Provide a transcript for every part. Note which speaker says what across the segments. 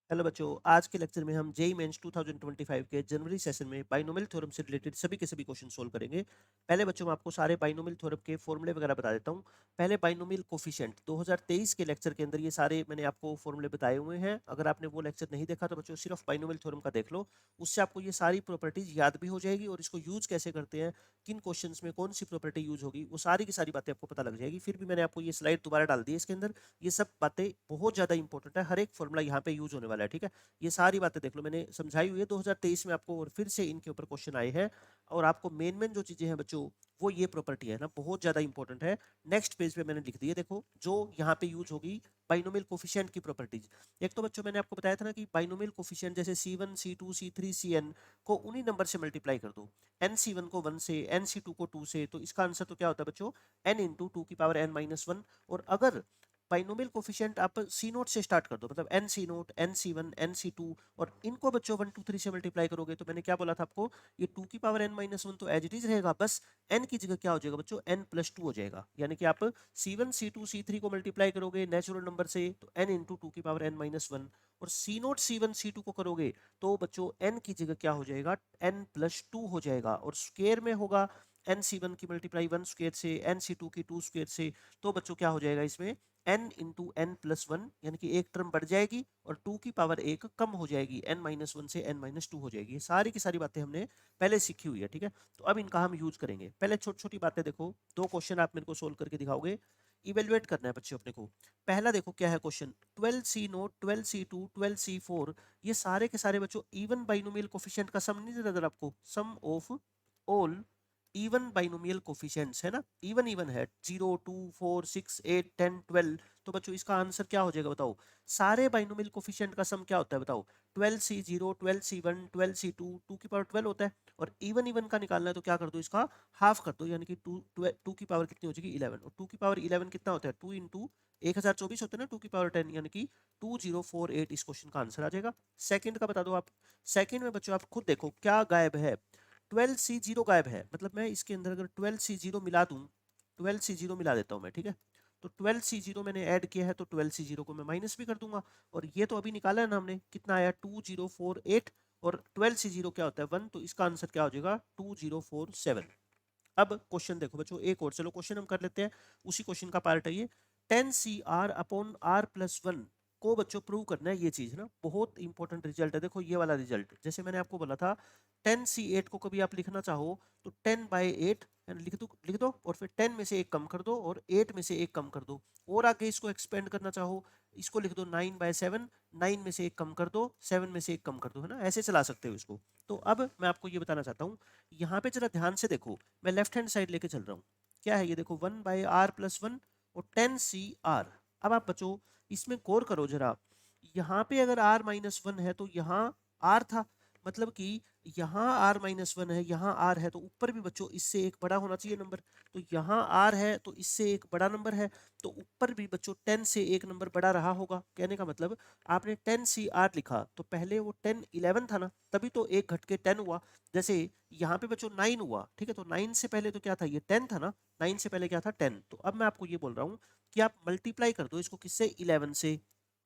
Speaker 1: Hello बच्चों, आज के लेक्चर में हम जेईई मेंस 2025 के जनवरी सेशन में बाइनोमियल थ्योरम से रिलेटेड सभी के सभी क्वेश्चन सोल्व करेंगे। पहले बच्चों मैं आपको सारे बाइनोमियल थ्योरम के फॉर्मूले वगैरह बता देता हूँ। पहले बाइनोमियल कोफिशिएंट 2023 के लेक्चर के अंदर ये सारे मैंने आपको फॉर्मूले बताए हुए हैं। अगर आपने वो लेक्चर नहीं देखा तो बच्चों सिर्फ बाइनोमियल थ्योरम का देख लो, उससे आपको ये सारी प्रॉपर्टीज याद भी हो जाएगी और इसको यूज कैसे करते हैं, किन क्वेश्चंस में कौन सी प्रॉपर्टी यूज होगी, वो सारी की सारी बातें आपको पता लग जाएगी। फिर भी मैंने आपको ये स्लाइड दोबारा डाल दी है इसके अंदर। ये सब बातें बहुत ज्यादा इंपॉर्टेंट है, हर एक फॉर्मूला यहाँ पे यूज होने वाला है। ठीक है, ये सारी बातें देख लो, मैंने समझाई हुई है 2023 में आपको, और फिर से इनके ऊपर क्वेश्चन आए हैं। और आपको मेन मेन जो चीजें हैं बच्चों, वो ये प्रॉपर्टी है ना, बहुत ज्यादा इंपॉर्टेंट है। नेक्स्ट पेज पे मैंने लिख दी है, देखो जो यहाँ पे यूज होगी बाइनोमियल कोफिशिएंट की प्रॉपर्टीज। एक तो बच्चों मैंने आपको बताया था ना कि बाइनोमियल कोफिशिएंट जैसे C1 C2 C3 Cn को उन्हीं नंबर से मल्टीप्लाई कर दो। NC1 को 1 से, NC2 को 2 से, तो इसका आंसर तो क्या होता है बच्चों, n इंटू टू की पावर n-1। और अगर बाइनोमियल कोफिशिएंट आप सी नोट से स्टार्ट कर दो, मतलब N C note, NC1 NC2, और इनको बच्चों 1 2 3 से मल्टीप्लाई करोगे, तो मैंने क्या बोला था आपको, ये 2 की पावर n-1 तो एज इट इज रहेगा, बस n की जगह क्या हो जाएगा बच्चों, n+2 हो जाएगा। यानी कि आप C1 C2 C3 को मल्टीप्लाई करोगे नेचुरल नंबर से, तो n इंटू टू की पावर n-1। और सी नोट C1 C2 को करोगे तो बच्चों n की जगह क्या हो जाएगा, n+2 हो जाएगा। और स्क्वायर में होगा NC1 की मल्टीप्लाई 1 स्क्वायर से, NC2 की 2 स्क्वायर से, तो बच्चों क्या हो जाएगा इसमें, n इंटू n+1, यानी कि एक टर्म बढ़ जाएगी और 2 की पावर एक कम हो जाएगी, n-1 से n-2 हो जाएगी। ये सारी की सारी बातें हमने पहले सीखी हुई है। ठीक है, तो अब इनका हम यूज करेंगे। पहले छोटी छोटी बातें देखो, दो क्वेश्चन आप मेरे को सोल्व करके दिखाओगे, इवेलुएट करना है बच्चे अपने को। पहला देखो क्या है क्वेश्चन, 12C0 12C2 12C4, ये सारे के सारे बच्चों इवन बाइनोमियल कोफिशिएंट का सम नहीं नजर आपको, sum of all even binomial coefficients है ना, इवन इवन है, 0 2 4 6 8 10 12। तो बच्चों इसका आंसर क्या हो जाएगा बताओ, सारे बाइनोमियल कोफिशिएंट का सम क्या होता है बताओ, 12C0 12C1 12C2 2 की पावर 12 होता है। और इवन इवन का निकालना है तो क्या कर दो, इसका हाफ कर दो, यानी कि 2 की पावर कितनी हो जाएगी 11, और 2 की पावर 11 कितना होता है, 2 इंटू 1024 होता है ना, 2 की पावर 10, यानी कि 2048 इस क्वेश्चन का आंसर आ जाएगा। सेकंड का बता दो आप। सेकंड में बच्चों आप खुद देखो क्या गायब है, 12C0 गायब है, मतलब मैं इसके अंदर अगर 12C0 मिला दूं, 12C0 मिला देता हूं मैं, ठीक है, तो 12C0 मैंने ऐड किया है, तो 12C0 को मैं माइनस भी कर दूंगा। और ये तो अभी निकाला है ना हमने, कितना आया 2048, और 12C0 क्या होता है 1, तो इसका आंसर क्या हो जाएगा 2047। अब क्वेश्चन देखो बच्चों, एक और चलो क्वेश्चन हम कर लेते हैं, उसी क्वेश्चन का पार्ट है ये। 10CR/R+1 को बच्चों प्रूव करना है, ये चीज ना बहुत इंपॉर्टेंट रिजल्ट है। देखो ये वाला रिजल्ट, जैसे मैंने आपको बोला था 10C8 को कभी आप लिखना चाहो तो 10/8 लिख दो और फिर 10 में से एक कम कर दो और 8 में से एक कम कर दो। और आगे इसको एक्सपेंड करना चाहो, इसको लिख दो 9/7, 9 में से एक कम कर दो, 7 में से एक कम कर दो, है ना, ऐसे चला सकते हो इसको। तो अब मैं आपको ये बताना चाहता हूँ, यहाँ पे जरा ध्यान से देखो, मैं लेफ्ट हैंड साइड लेके चल रहा हूँ, क्या है ये देखो 1/R+1 और 10CR। अब आप बच्चों इसमें गौर करो जरा, यहाँ पे अगर R-1 है तो यहाँ R था, मतलब कि यहाँ R-1 है, यहाँ R है, तो ऊपर भी बच्चों इससे एक बड़ा होना चाहिए नंबर। तो यहाँ R है तो इससे एक बड़ा नंबर है, तो ऊपर भी बच्चों 10 से एक नंबर बड़ा रहा होगा। कहने का मतलब आपने 10CR लिखा तो पहले वो 10 11 था ना, तभी तो एक घट के 10 हुआ। जैसे यहाँ पे बच्चों 9 हुआ, ठीक है, तो 9 से पहले तो क्या था, ये 10 था ना, 9 से पहले क्या था 10। तो अब मैं आपको ये बोल रहा हूँ कि आप मल्टीप्लाई कर दो इसको किससे, 11 से,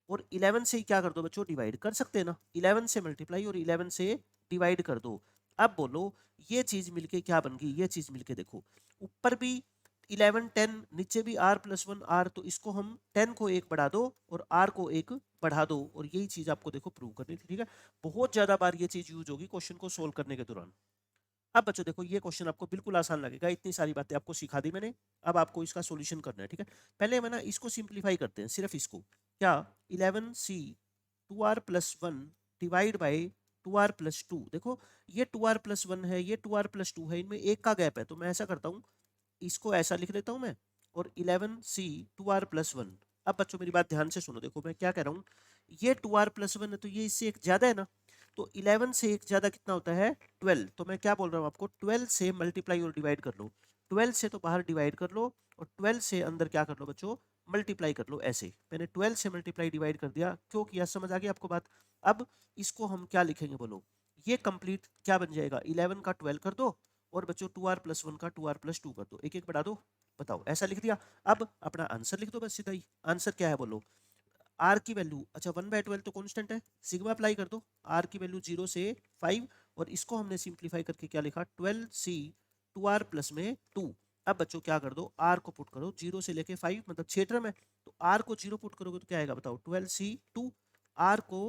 Speaker 1: और 11 से ही क्या कर दो बच्चों, डिवाइड कर सकते हैं ना, 11 से मल्टीप्लाई और 11 से डिवाइड कर दो। अब बोलो ये चीज मिलके क्या बन गई, ये चीज मिलके देखो, ऊपर भी 11 10, नीचे भी R+1 R, तो इसको हम 10 को एक बढ़ा दो और R को एक बढ़ा दो, और यही चीज आपको देखो प्रूव करनी थी। ठीक है, बहुत ज्यादा बार ये चीज यूज होगी क्वेश्चन को सोल्व करने के दौरान। अब बच्चों देखो ये क्वेश्चन आपको बिल्कुल आसान लगेगा, इतनी सारी बातें आपको सिखा दी मैंने। अब आपको इसका सॉल्यूशन करना है। ठीक है, पहले हम है ना इसको सिंप्लीफाई करते हैं, सिर्फ इसको, क्या 11C 2R+1 divide by 2R+2। देखो ये 2R+1 है, ये 2R+2 है, इनमें एक का गैप है, तो मैं ऐसा करता हूँ, इसको ऐसा लिख देता हूँ मैं, और 11C 2R+1। अब बच्चों मेरी बात ध्यान से सुनो, देखो मैं क्या कह रहा हूँ, ये 2R+1 है तो ये इससे एक ज्यादा है ना, तो 11 से एक ज्यादा कितना होता है 12। तो मैं क्या बोल रहा हूँ आपको, 12 से मल्टीप्लाई और डिवाइड कर लो, 12 से तो बाहर डिवाइड कर लो और 12 से अंदर क्या कर लो बच्चों, मल्टीप्लाई कर लो। ऐसे मैंने 12 से मल्टीप्लाई डिवाइड कर दिया, क्यों किया समझ आ गई आपको बात। अब इसको हम क्या लिखेंगे बोलो, ये कंप्लीट क्या बन जाएगा, 11 का 12 कर दो और बच्चों 2R+1 का 2R+2 कर दो, एक एक बढ़ा दो। बताओ ऐसा लिख दिया। अब अपना आंसर लिख दो बस सीधा ही, आंसर क्या है बोलो, आर की वैल्यू, अच्छा 1/12 तो कांस्टेंट है, सिग्मा अप्लाई कर दो, आर की वैल्यू 0 से 5 और इसको हमने सिंप्लीफाई करके क्या लिखा 12c 2r प्लस में 2। अब बच्चों क्या कर दो, आर को पुट करो 0 से लेके 5 मतलब 6 टर्म है, तो आर को 0 पुट करोगे तो क्या आएगा बताओ 12c 2, आर को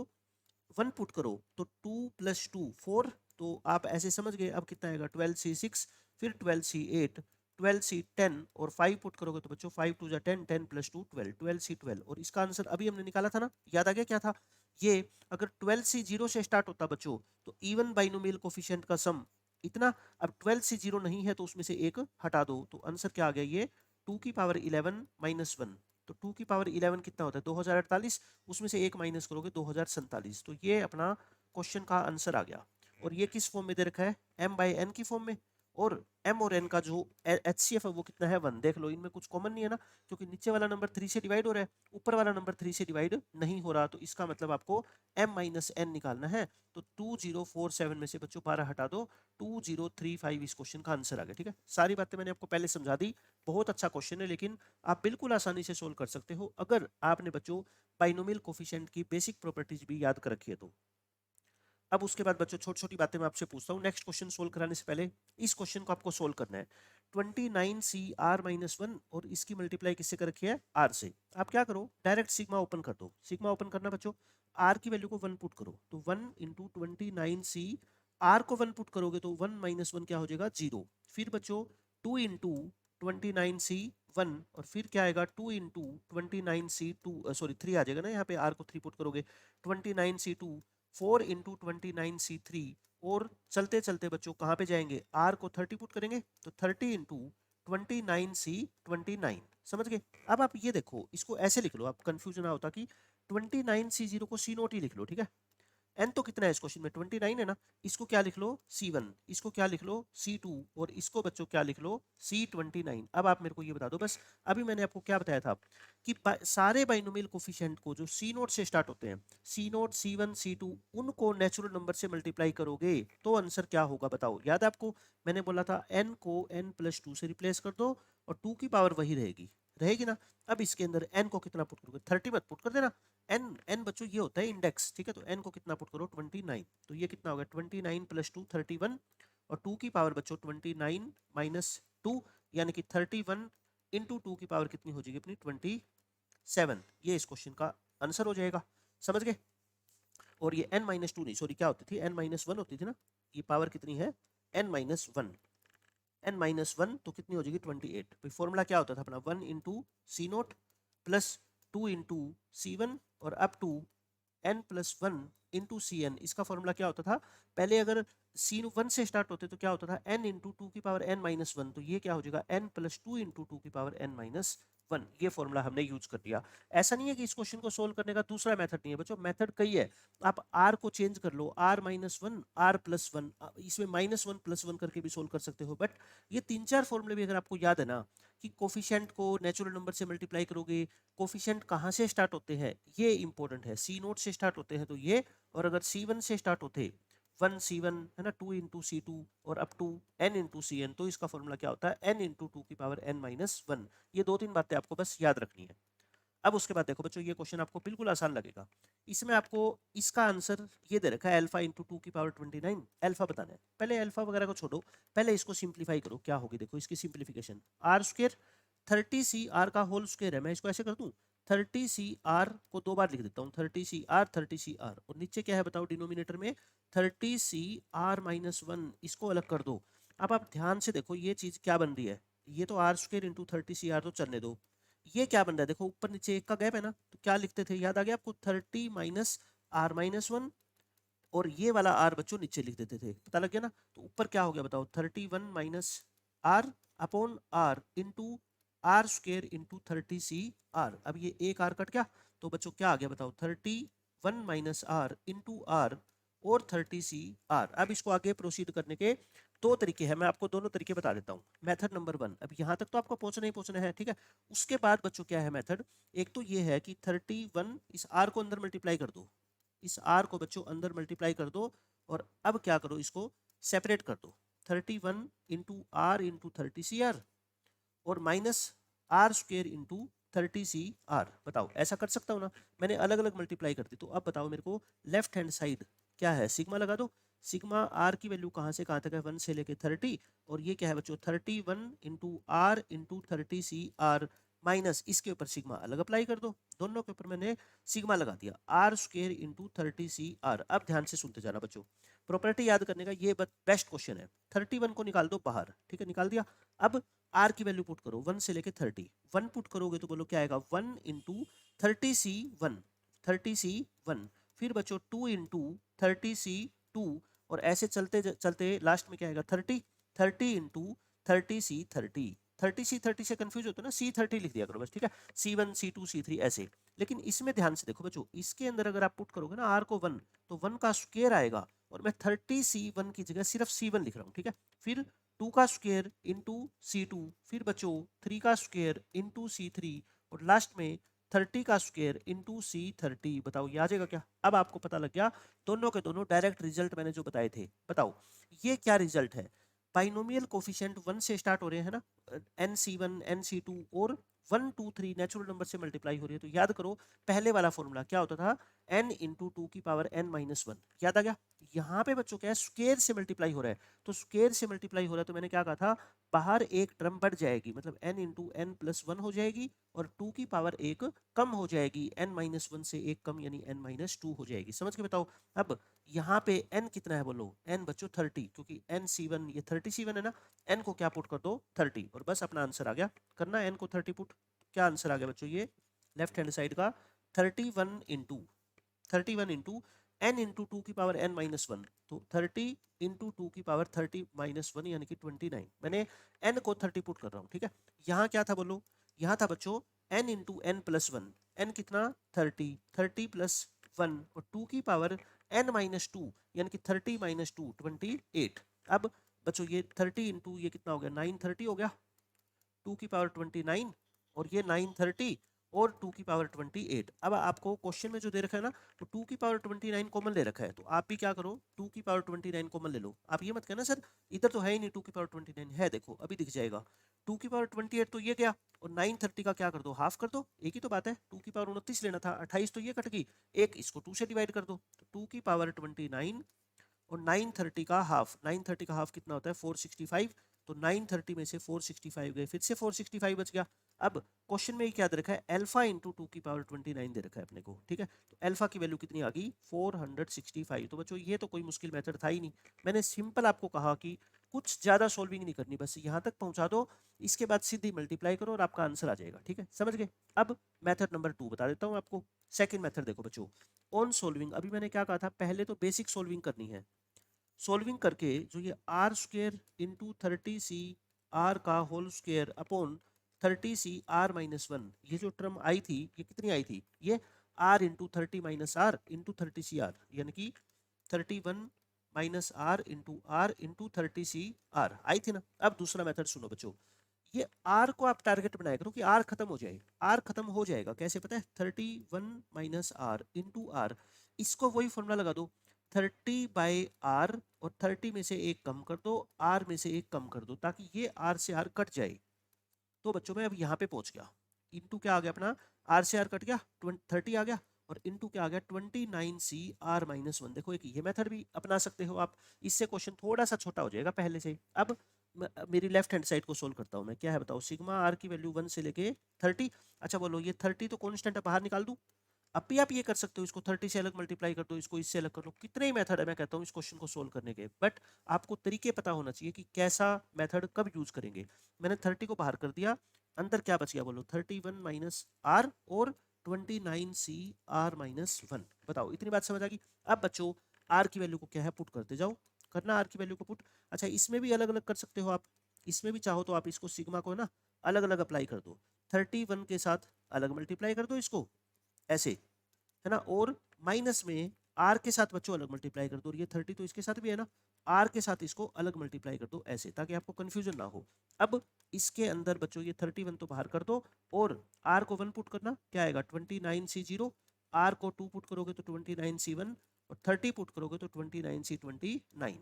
Speaker 1: 1 पुट करो तो 2 + 2 4, तो आप ऐसे समझ गए। अब कितना आएगा 12c 6, फिर 12c 8, 12c 10 और 5 पुट करोगे तो बच्चों 5 2 10, 10 + 2 12, 12c 12। और इसका आंसर अभी हमने निकाला था ना, याद आ गया क्या था ये, अगर 12c 0 से स्टार्ट होता बच्चों तो इवन बाइनोमियल कोफिशिएंट का सम इतना, अब 12c 0 नहीं है तो उसमें से एक हटा दो, तो आंसर क्या आ गया ये 2 की पावर 11 माइनस 1। तो 2 की पावर 11 कितना होता है 2048, उसमें से एक माइनस करोगे 2047। तो ये अपना क्वेश्चन का आंसर आ गया। और ये किस फॉर्म में दे रखा है, m/n की फॉर्म में, और m और n का जो HCF है वो कितना है 1। देख लो इनमें कुछ कॉमन नहीं है ना, क्योंकि नीचे वाला नंबर 3 से डिवाइड हो रहा है, ऊपर वाला नंबर 3 से डिवाइड नहीं हो रहा, तो इसका मतलब आपको m-n निकालना है। तो 2047 में से बच्चों 12 हटा दो, 2035 इस क्वेश्चन का आंसर आ गया। ठीक है, सारी बातें मैंने आपको पहले समझा दी, बहुत अच्छा क्वेश्चन है, लेकिन आप बिल्कुल आसानी से सोल्व कर सकते हो अगर आपने बच्चों बाइनोमियल कोफिशिएंट की बेसिक प्रॉपर्टीज भी याद कर रखी है तो। अब उसके बाद बच्चों छोटी छोटी बातें मैं आपसे पूछता हूँ नेक्स्ट क्वेश्चन सोल्व कराने से पहले। इस क्वेश्चन को आपको सोल्व करना है 29c(r-1) और इसकी मल्टीप्लाई किससे कर रखी है r से। आप क्या करो डायरेक्ट सिग्मा ओपन कर दो, सिग्मा ओपन करना बच्चों, r की वैल्यू को 1 पुट करो तो 1 × 29c, r को 1 पुट करोगे तो 1 - 1 क्या हो जाएगा 0। फिर बच्चों 2 × 29c 1 और फिर क्या आएगा 2 × 29c 2, सॉरी 3 आ जाएगा ना, यहाँ पे r को 3 पुट करोगे 29c 2, 4 × 29c3, और चलते चलते बच्चों कहाँ पे जाएंगे r को 30 पुट करेंगे तो 30 × 29c29। समझ गए। अब आप ये देखो इसको ऐसे लिख लो, आप कंफ्यूजन ना होता कि 29c0 को c0 ही लिख लो। ठीक है, n तो कितना है इस क्वेश्चन में 29 है ना, इसको क्या लिख लो c1, इसको क्या लिख लो c2 और इसको बच्चों क्या लिख लो c29। अब आप मेरे को ये बता दो बस, अभी मैंने आपको क्या बताया था कि सारे बाइनोमियल कोफिशिएंट को जो c0 से स्टार्ट होते हैं, c0 c1 c2, उनको नेचुरल नंबर से मल्टीप्लाई करोगे तो आंसर क्या होगा बताओ। याद है आपको मैंने बोला था n को n + 2 से रिप्लेस कर दो और 2 की पावर वही रहेगी, रहेगी ना। अब इसके अंदर n को कितना पुट करोगे 30 मत पुट कर देना, n बच्चों ये होता है इंडेक्स। ठीक है, तो n को कितना पुट करो 29, तो ये कितना हो गया 29 + 2 31, और 2 की पावर बच्चों 29 - 2 यानी कि 31 × 2 की पावर कितनी हो जाएगी अपनी 27। ये इस क्वेश्चन का आंसर हो जाएगा, समझ गए। और ये n - 2 नहीं, सॉरी क्या होती थी n - 1 होती थी ना, ये पावर कितनी है n - 1, n - 1 तो कितनी हो जाएगी 28। तो फॉर्मूला क्या होता था अपना 1 × c0 + 2 × c1 और अप टू n + 1 × cn। इसका फॉर्मूला क्या होता था, पहले अगर c1 से स्टार्ट होते तो क्या होता था n × 2 की पावर n - 1, तो ये क्या हो जाएगा n + 2 × 2 की पावर n - 1। ये फॉर्मूला हमने यूज कर दिया। ऐसा नहीं है कि इस क्वेश्चन को सोल्व करने का दूसरा मेथड नहीं है बच्चों, मेथड कई है। आप r को चेंज कर लो r - 1 r + 1, इसमें -1 + 1 करके भी सोल्व कर सकते हो। बट ये 3-4 फॉर्मूले भी अगर आपको याद है ना कि कोफिशिएंट को नेचुरल नंबर से मल्टीप्लाई करोगे, कोफिशिएंट कहाँ से स्टार्ट होते हैं ये इंपॉर्टेंट है, c0 से स्टार्ट होते हैं तो ये, और अगर c1 से स्टार्ट होते 1 c1 है ना 2 × c2 और अप टू n × cn, तो इसका फॉर्मूला क्या होता है n × 2 की पावर n - 1। ये 2-3 बातें आपको बस याद रखनी है। अब उसके बाद देखो बच्चों ये क्वेश्चन आपको बिल्कुल आसान लगेगा। इसमें आपको इसका आंसर ये दे रखा है अल्फा × 2 की पावर 29, अल्फा बताना है। पहले अल्फा वगैरह को छोड़ो, पहले इसको सिंप्लीफाई करो, क्या होगी देखो इसकी सिंप्लीफिकेशन, r² 30c r का होल स्क्वायर है, मैं इसको ऐसे कर दूं 30c r को 2 बार लिख देता हूँ 30c r 30c r, और नीचे क्या है बताओ डिनोमिनेटर में 30c r - 1, इसको अलग कर दो। अब आप ध्यान से देखो ये चीज क्या बन रही है, ये तो r² × 30c r तो चलने दो, ये क्या बन रहा है देखो ऊपर नीचे एक का गैप है ना, तो क्या लिखते थे याद आ गया आपको 30 - r - 1, और ये वाला r बच्चों नीचे लिख देते थे, पता लग गया ना। तो ऊपर क्या हो गया बताओ 31 - r upon r into r² × 30c r। अब ये एक r कट गया तो बच्चों क्या आ गया बताओ 31 - r इंटू r और 30c r। अब इसको आगे प्रोसीड करने के दो तरीके हैं, मैं आपको दोनों तरीके बता देता हूँ। मेथड नंबर 1, अब यहाँ तक तो आपको पहुंचना ही पहुंचना है, ठीक है। उसके बाद बच्चों क्या है मेथड, एक तो ये है कि 31 इस r को अंदर मल्टीप्लाई कर दो, इस r को बच्चों अंदर मल्टीप्लाई कर दो, और अब क्या करो इसको सेपरेट कर दो 31 × r × 30cr और माइनस r² × 30 सी आर। बताओ ऐसा कर सकता हूँ ना, मैंने अलग अलग मल्टीप्लाई कर दी। तो अब बताओ मेरे को लेफ्ट हैंड साइड क्या है, सिग्मा लगा दो। सिग्मा आर की वैल्यू कहाँ से कहाँ तक है, 1 से लेके 30, और ये क्या है बच्चों 31 into r into 30 C r minus इसके ऊपर सिग्मा अलग अप्लाई कर दो। दोनों के ऊपर मैंने सिग्मा लगा दिया, r square into 30 C r. अब ध्यान से सुनते जाना बच्चों, प्रॉपर्टी याद करने का ये बेस्ट क्वेश्चन है। 31 को निकाल दो बाहर, ठीक है, निकाल दिया। अब आर की वैल्यू पुट करो 1 से लेके 30, 1 पुट करोगे तो बोलो क्या आएगा 1 इंटू 30 सी 1, 30 सी 1, फिर बच्चों 2 इंटू 30 सी 2, और ऐसे चलते चलते लास्ट में क्या आएगा 30, 30 इंटू 30 सी 30, 30 सी 30 से कंफ्यूज होते हो ना, सी 30 लिख दिया करो बस, ठीक है, C1 C2 C3 ऐसे। लेकिन इसमें ध्यान से देखो बच्चों, इसके अंदर अगर आप पुट करोगे ना आर को 1, तो 1 का स्क्वायर आएगा, और मैं 30 C1 की जगह सिर्फ C1 लिख रहा हूँ, ठीक है। फिर 2 का स्क्वायर इंटू C2, फिर बच्चों 3 का स्क्वायर इंटू C3, और लास्ट में 30 का स्क्वायर इंटू C30। बताओ ये आ जाएगा क्या? अब आपको पता लग गया दोनों के दोनों डायरेक्ट रिजल्ट मैंने जो बताए थे। बताओ ये क्या रिजल्ट है? बाइनोमियल कोफिशिएंट 1 से स्टार्ट हो रहे हैं ना, NC1 NC2 और 1 2 3 नेचुरल नंबर से मल्टीप्लाई हो रही है। तो याद करो पहले वाला फॉर्मूला क्या होता था, n इंटू टू की पावर n-1। याद आ गया? यहाँ पे बच्चों क्या है, स्क्वायर से मल्टीप्लाई हो रहा है, तो स्क्वायर से मल्टीप्लाई हो रहा है तो मैंने क्या कहा था, बाहर एक टर्म बढ़ जाएगी, मतलब n इंटू n प्लस 1 हो जाएगी, और 2 की पावर एक कम हो जाएगी, n-1 से एक कम यानी n-2 हो जाएगी। समझ के बताओ। अब यहाँ पे n कितना है बोलो, n बच्चों 30, क्योंकि NC1 ये 30C1 है ना, n को क्या पुट कर दो 30, और बस अपना आंसर आ गया। करना n को 30 पुट, क्या आंसर आ गया बच्चों, ये लेफ्ट हैंड साइड का 31 इंटू n इंटू टू की पावर n-1, तो 30 इंटू टू की पावर 30-1 यानी कि 29। मैंने n को 30 पुट कर रहा हूँ, ठीक है। यहाँ क्या था बोलो, यहाँ था बच्चों n into n plus 1, n कितना 30, 30 प्लस 1, और 2 की पावर n-2 यानी कि 30-2 28। अब बच्चों ये 30 इंटू ये कितना हो गया 930 हो गया, 2 की पावर 29, और ये 930 और 2 की पावर 28। अब आपको क्वेश्चन में जो दे रखा है ना, तो 2 की पावर 29 कॉमन ले रखा है, तो आप भी क्या करो 2 की पावर 29 कॉमन ले लो। आप ये मत कहना सर इधर तो है ही नहीं 2 की पावर 29 है, देखो अभी दिख जाएगा 2 की पावर 28 तो ये क्या, और 930 का क्या कर दो हाफ कर दो, एक ही तो बात है। 2 की पावर 29 लेना था, 28 तो ये कट गई, एक इसको 2 से डिवाइड कर दो, तो 2 की पावर 29 और 930 का हाफ, 930 का हाफ कितना होता है 465, तो 930 में से 465 गए, फिर से 465 बच गया। अब क्वेश्चन में क्या दे रखा है, अल्फा इंटू 2 की पावर 29 दे रखा है अपने को, ठीक है। तो अल्फा की वैल्यू कितनी आ गई 465। तो बच्चों ये तो कोई मुश्किल मेथड था ही नहीं, मैंने सिंपल आपको कहा कि कुछ ज़्यादा सोल्विंग नहीं करनी, बस यहाँ तक पहुँचा दो, इसके बाद सीधी मल्टीप्लाई करो और आपका आंसर आ जाएगा, ठीक है, समझ गए। अब मेथड नंबर 2 बता देता हूँ आपको। सेकेंड मेथड देखो बच्चों, ऑन सोल्विंग। अभी मैंने क्या कहा था, पहले तो बेसिक सोल्विंग करनी है। सोल्विंग करके जो ये r square into 30 C r का होल स्क्वेयर अपॉन 30 सी आर-1, ये जो टर्म आई थी ये कितनी आई थी, ये r into 30 minus r into 30 C r, यानी कि 31 minus r into 30 C r आई थी ना। अब दूसरा मेथड सुनो बच्चों, ये आर को आप टारगेट बनाया करो कि आर खत्म हो जाए। आर खत्म हो जाएगा कैसे पता है, 31 माइनस आर इंटू आर, इसको वही फॉर्मूला लगा दो 30/r, और 30 में से एक कम कर दो, r में से एक कम कर दो, ताकि ये r से r कट जाए। तो बच्चों मैं अब यहाँ पे पहुंच गया, इंटू क्या आ गया अपना, r से r कट गया 30 आ गया, और इंटू क्या आ गया 29 सी आर-1। देखो एक ये मेथड भी अपना सकते हो आप, इससे क्वेश्चन थोड़ा सा छोटा हो जाएगा पहले से। अब मेरी लेफ्ट हैंड साइड को सोल्व करता हूँ मैं, क्या है बताओ, सिग्मा आर की वैल्यू 1 से लेके 30। अच्छा बोलो ये 30 तो कॉन्स्टेंट है, बाहर निकाल दूं। अब भी आप ये कर सकते हो, इसको 30 से अलग मल्टीप्लाई कर दो, इसको इससे अलग कर लो, कितने ही मेथड है मैं कहता हूँ इस क्वेश्चन को सोल्व करने के, बट आपको तरीके पता होना चाहिए कि कैसा मेथड कब यूज करेंगे। मैंने 30 को बाहर कर दिया, अंदर क्या बच गया बोलो 31 माइनस आर और 29 सी आर-1। बताओ इतनी बात समझ आ गई। अब बच्चों आर की वैल्यू को क्या है पुट करते जाओ, करना आर की वैल्यू को पुट। अच्छा इसमें भी अलग अलग कर सकते हो आप, इसमें भी चाहो तो आप इसको सिग्मा को ना अलग अलग अप्लाई कर दो, 31 के साथ अलग मल्टीप्लाई कर दो इसको ऐसे, है ना, और माइनस में आर के साथ बच्चों अलग मल्टीप्लाई कर दो, और ये 30 तो इसके साथ भी है ना, आर के साथ इसको अलग मल्टीप्लाई कर दो ऐसे, ताकि आपको कंफ्यूजन ना हो। अब इसके अंदर बच्चों ये 31 तो बाहर कर दो, और आर को 1 पुट करना, क्या आएगा 29 सी 0, आर को 2 पुट करोगे तो 29 सी 1, और 30 पुट करोगे तो 29 सी 29।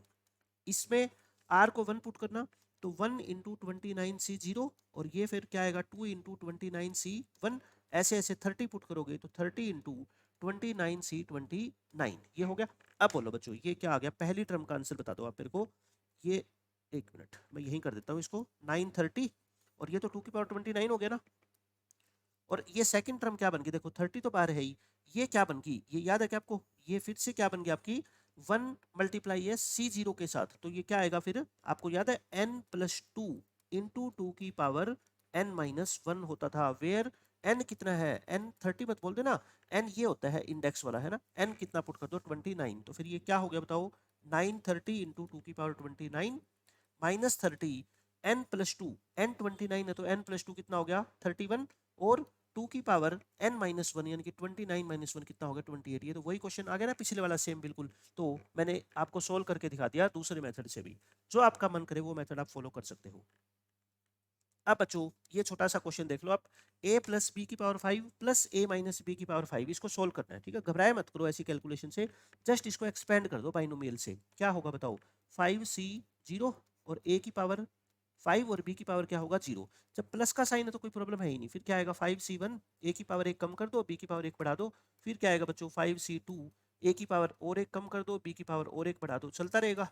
Speaker 1: इसमें आर को 1 पुट करना, तो 1 इंटू 29c 0 और ये फिर क्या आएगा 2 इंटू 29c 1, ऐसे ऐसे 30 पुट करोगे तो 30 इंटू 29c 29 ये हो गया। अब बोलो बच्चों ये क्या आ गया, पहली टर्म का आंसर बता दो आप मेरे को। ये एक मिनट मैं यहीं कर देता हूँ इसको, 930 और ये तो 2 की पावर 29 हो गया ना। और ये सेकंड टर्म क्या बन गई, देखो 30 तो बाहर है ही, ये क्या बन गई, ये याद है क्या आपको, ये फिर से क्या बन गया आपकी 1 मल्टीप्लाई है C0 के साथ, तो ये क्या आएगा फिर आपको याद है n+2 इंटू 2 की पावर n-1 होता था, वेयर n कितना है, n 30 मत बोल देना, n ये होता है इंडेक्स वाला है ना, n कितना पुट कर दो 29, तो फिर ये क्या हो गया बताओ 930 इंटू 2 की पावर 29 माइनस 30 n+2, n 29 है तो n+2 कितना हो गया 31 और 2 की पावर n-1 यानी कि 29 - 1 कितना हो गया 28। ये तो वही क्वेश्चन आ गया ना पिछले वाला सेम बिल्कुल, तो मैंने आपको सोल्व करके दिखा दिया दूसरे मेथड से भी, जो आपका मन करे वो मेथड आप फॉलो कर सकते हो। अब बच्चों ये छोटा सा क्वेश्चन देख लो आप, a प्लस बी की power 5 plus a minus b की पावर 5, इसको सोल्व करना है, ठीक है, घबराए मत करो ऐसी कैलकुलेशन से, जस्ट इसको एक्सपेंड कर दो बाइनोमियल से, क्या होगा बताओ 5c 0 और a की पावर 5 और b की पावर क्या होगा 0, जब प्लस का साइन है तो कोई प्रॉब्लम है ही नहीं, फिर क्या आएगा 5c1, a की पावर 1 कम कर दो, b की पावर 1 बढ़ा दो, फिर क्या आएगा बच्चों 5c2, a की पावर और 1 कम कर दो, b की पावर और 1 बढ़ा दो, चलता रहेगा,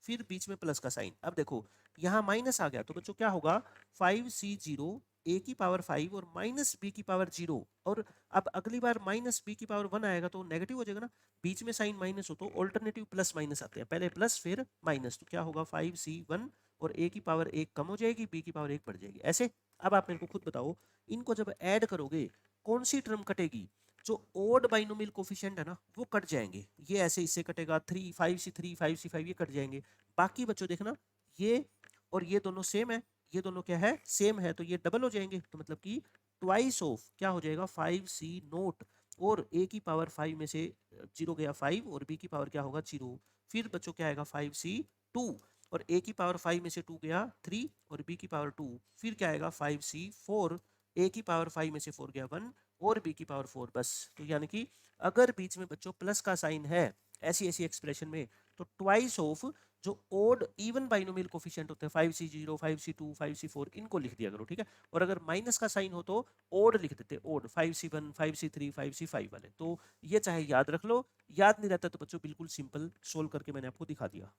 Speaker 1: फिर बीच में प्लस का साइन। अब देखो यहाँ माइनस आ गया तो बच्चों क्या होगा 5c0 a की पावर 5 और माइनस b की पावर 0, और अब अगली बार माइनस b की पावर 1 आएगा तो नेगेटिव हो जाएगा ना, बीच में साइन माइनस हो तो ऑल्टरनेटिव प्लस माइनस आते हैं, पहले प्लस फिर माइनस, तो क्या होगा 5c1 और a की पावर 1 कम हो जाएगी, b की पावर 1 बढ़ जाएगी ऐसे। अब आप मेरे को खुद बताओ इनको जब ऐड करोगे कौन सी टर्म कटेगी, जो ओड बाइनोमियल कोफिशिएंट है ना वो कट जाएंगे, ये ऐसे इससे कटेगा 3 5c3 5c5 ये कट जाएंगे, बाकी बच्चों देखना ये और ये दोनों सेम है, ये दोनों क्या है सेम है, तो ये डबल हो जाएंगे, तो मतलब कि ट्वाइस ऑफ क्या हो जाएगा 5c0, और a की पावर 5 में से 0 गया 5 और b की पावर क्या होगा 0, फिर बच्चों क्या आएगा 5c2 और a की पावर 5 में से 2 गया 3 और b की पावर 2, फिर क्या आएगा 5c4, a की पावर 5 में से 4 गया 1 और b की पावर 4, बस। तो यानी कि अगर बीच में बच्चों प्लस का साइन है ऐसी ऐसी एक्सप्रेशन में, तो ट्वाइस ऑफ जो ओड इवन बाइनोमियल कोफिशिएंट होते हैं 5c0 5c2 5c4 इनको लिख दिया करो, ठीक है, और अगर माइनस का साइन हो तो ओड लिख देते, ओड 5c1 5c3 5c5 वाले, तो ये चाहे याद रख लो, याद नहीं रहता तो बच्चों बिल्कुल सिंपल सोल्व करके मैंने आपको दिखा दिया।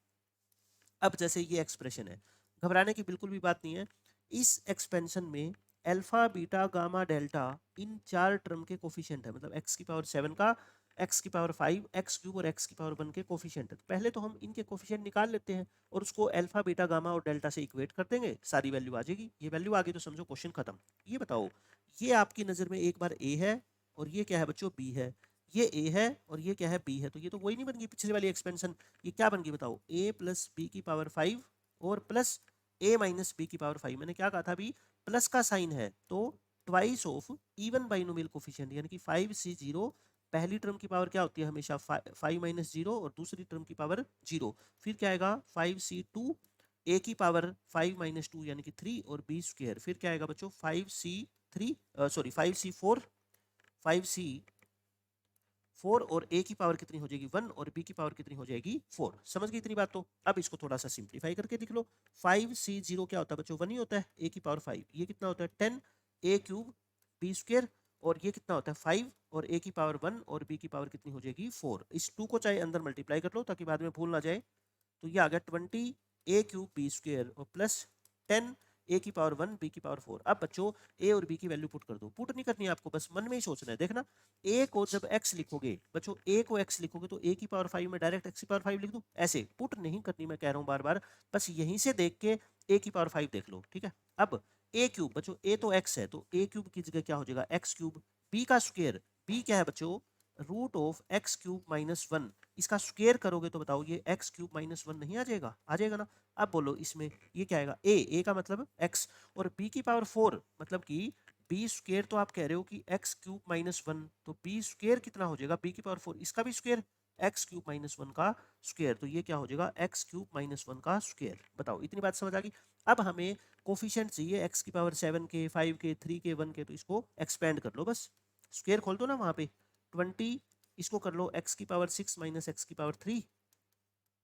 Speaker 1: अब जैसे ये एक्सप्रेशन है, घबराने की बिल्कुल भी बात नहीं है, इस एक्सपेंशन में अल्फा बीटा गामा डेल्टा इन चार टर्म के कोफिशिएंट है, मतलब x की पावर 7 का, x की पावर 5 x क्यूब और x की पावर 1 के कोफिशिएंट है, तो पहले तो हम इनके कोफिशिएंट निकाल लेते हैं और उसको अल्फा बीटा गामा और डेल्टा से इक्वेट कर देंगे, सारी वैल्यू आ जाएगी, ये वैल्यू आ गई तो समझो क्वेश्चन खत्म। ये बताओ ये आपकी नज़र में एक बार a है और ये क्या है बच्चों b है, ये a है और ये क्या है b है, तो ये तो वही नहीं बन गई पिछली वाली एक्सपेंशन, ये क्या बन गई बताओ a प्लस बी की पावर 5 और प्लस a माइनस बी की पावर 5, मैंने क्या कहा था अभी प्लस का साइन है तो twice of even binomial coefficient यानी कि 5c0, पहली टर्म की पावर क्या होती है हमेशा 5 माइनस 0 और दूसरी टर्म की पावर 0, फिर क्या आएगा 5c2 a की पावर 5 माइनस 2 यानी कि 3 और b स्क्वायर, फिर क्या आएगा बच्चों 5c3 सॉरी 5c4 5c4 और a की पावर कितनी हो जाएगी 1 और b की पावर कितनी हो जाएगी 4, समझ गई इतनी बात। तो अब इसको थोड़ा सा सिंप्लीफाई करके देख लो, 5c0 क्या होता है बच्चों 1 ही होता है, a की पावर 5 ये कितना होता है 10 a क्यूब b स्क्वायर, और ये कितना होता है 5 और a की पावर 1 और b की पावर कितनी हो जाएगी 4, इस 2 को चाहे अंदर मल्टीप्लाई कर लो ताकि बाद में भूल ना जाए, तो ये आ गया 20 a क्यूब b स्क्वायर और प्लस 10 a की पावर 1 b की पावर 4। अब बच्चों a और b की वैल्यू पुट कर दो, पुट नहीं करनी है आपको, बस मन में ही सोचना है, देखना a को जब x लिखोगे बच्चों a को x लिखोगे तो a की पावर 5 में डायरेक्ट x की पावर 5 लिख दो, ऐसे पुट नहीं करनी, मैं कह रहा हूँ बार बार, बस यहीं से देख के a की पावर 5 देख लो, ठीक है। अब a क्यूब बच्चों a तो x है तो a क्यूब की जगह क्या हो जाएगा x क्यूब, b का स्क्वायर, b क्या है बच्चों root of x cube minus 1, इसका स्क्वायर करोगे तो बताओ ये एक्स क्यूब माइनस 1 नहीं आ जाएगा, आ जाएगा ना। अब बोलो इसमें ये क्या आएगा a का मतलब x और b की पावर 4 मतलब कि b स्क्वायर, तो आप कह रहे हो कि एक्स क्यूब माइनस 1, तो b स्क्वायर कितना हो जाएगा b की पावर 4 इसका भी स्क्वायर एक्स क्यूब माइनस 1 का स्क्वायर, तो ये क्या हो जाएगा एक्स क्यूब माइनस 1 का स्क्वायर। बताओ इतनी बात समझ आ गई। अब हमें कोफिशिएंट चाहिए x की पावर 7 के 5 के 3 के 1 के, तो इसको एक्सपेंड कर लो, बस स्क्वायर खोल दो ना वहां पे 20, इसको कर लो x की पावर 6 माइनस एक्स की पावर 3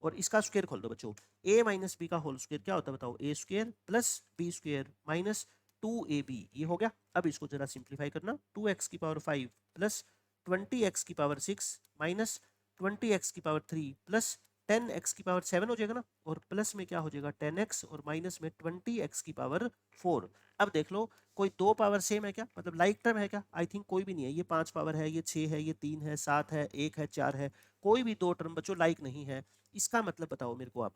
Speaker 1: और इसका स्क्वायर खोल दो बच्चों, a माइनस बी का होल स्क्वायर क्या होता है बताओ, a square plus b square minus 2ab, ये हो गया। अब इसको जरा सिंप्लीफाई करना, 2x की पावर 5 प्लस 20x की पावर 6 माइनस 20x की पावर 3 प्लस 10x की पावर 7 हो जाएगा ना, और प्लस में क्या हो जाएगा 10x और माइनस में 20x की पावर 4। अब देख लो कोई दो पावर सेम है क्या, मतलब लाइक टर्म है क्या, आई थिंक कोई भी नहीं है। ये 5 पावर है, ये 6 है, ये 3 है, 7 है, 1 है, 4 है, कोई भी दो टर्म बच्चों लाइक नहीं है। इसका मतलब बताओ मेरे को आप,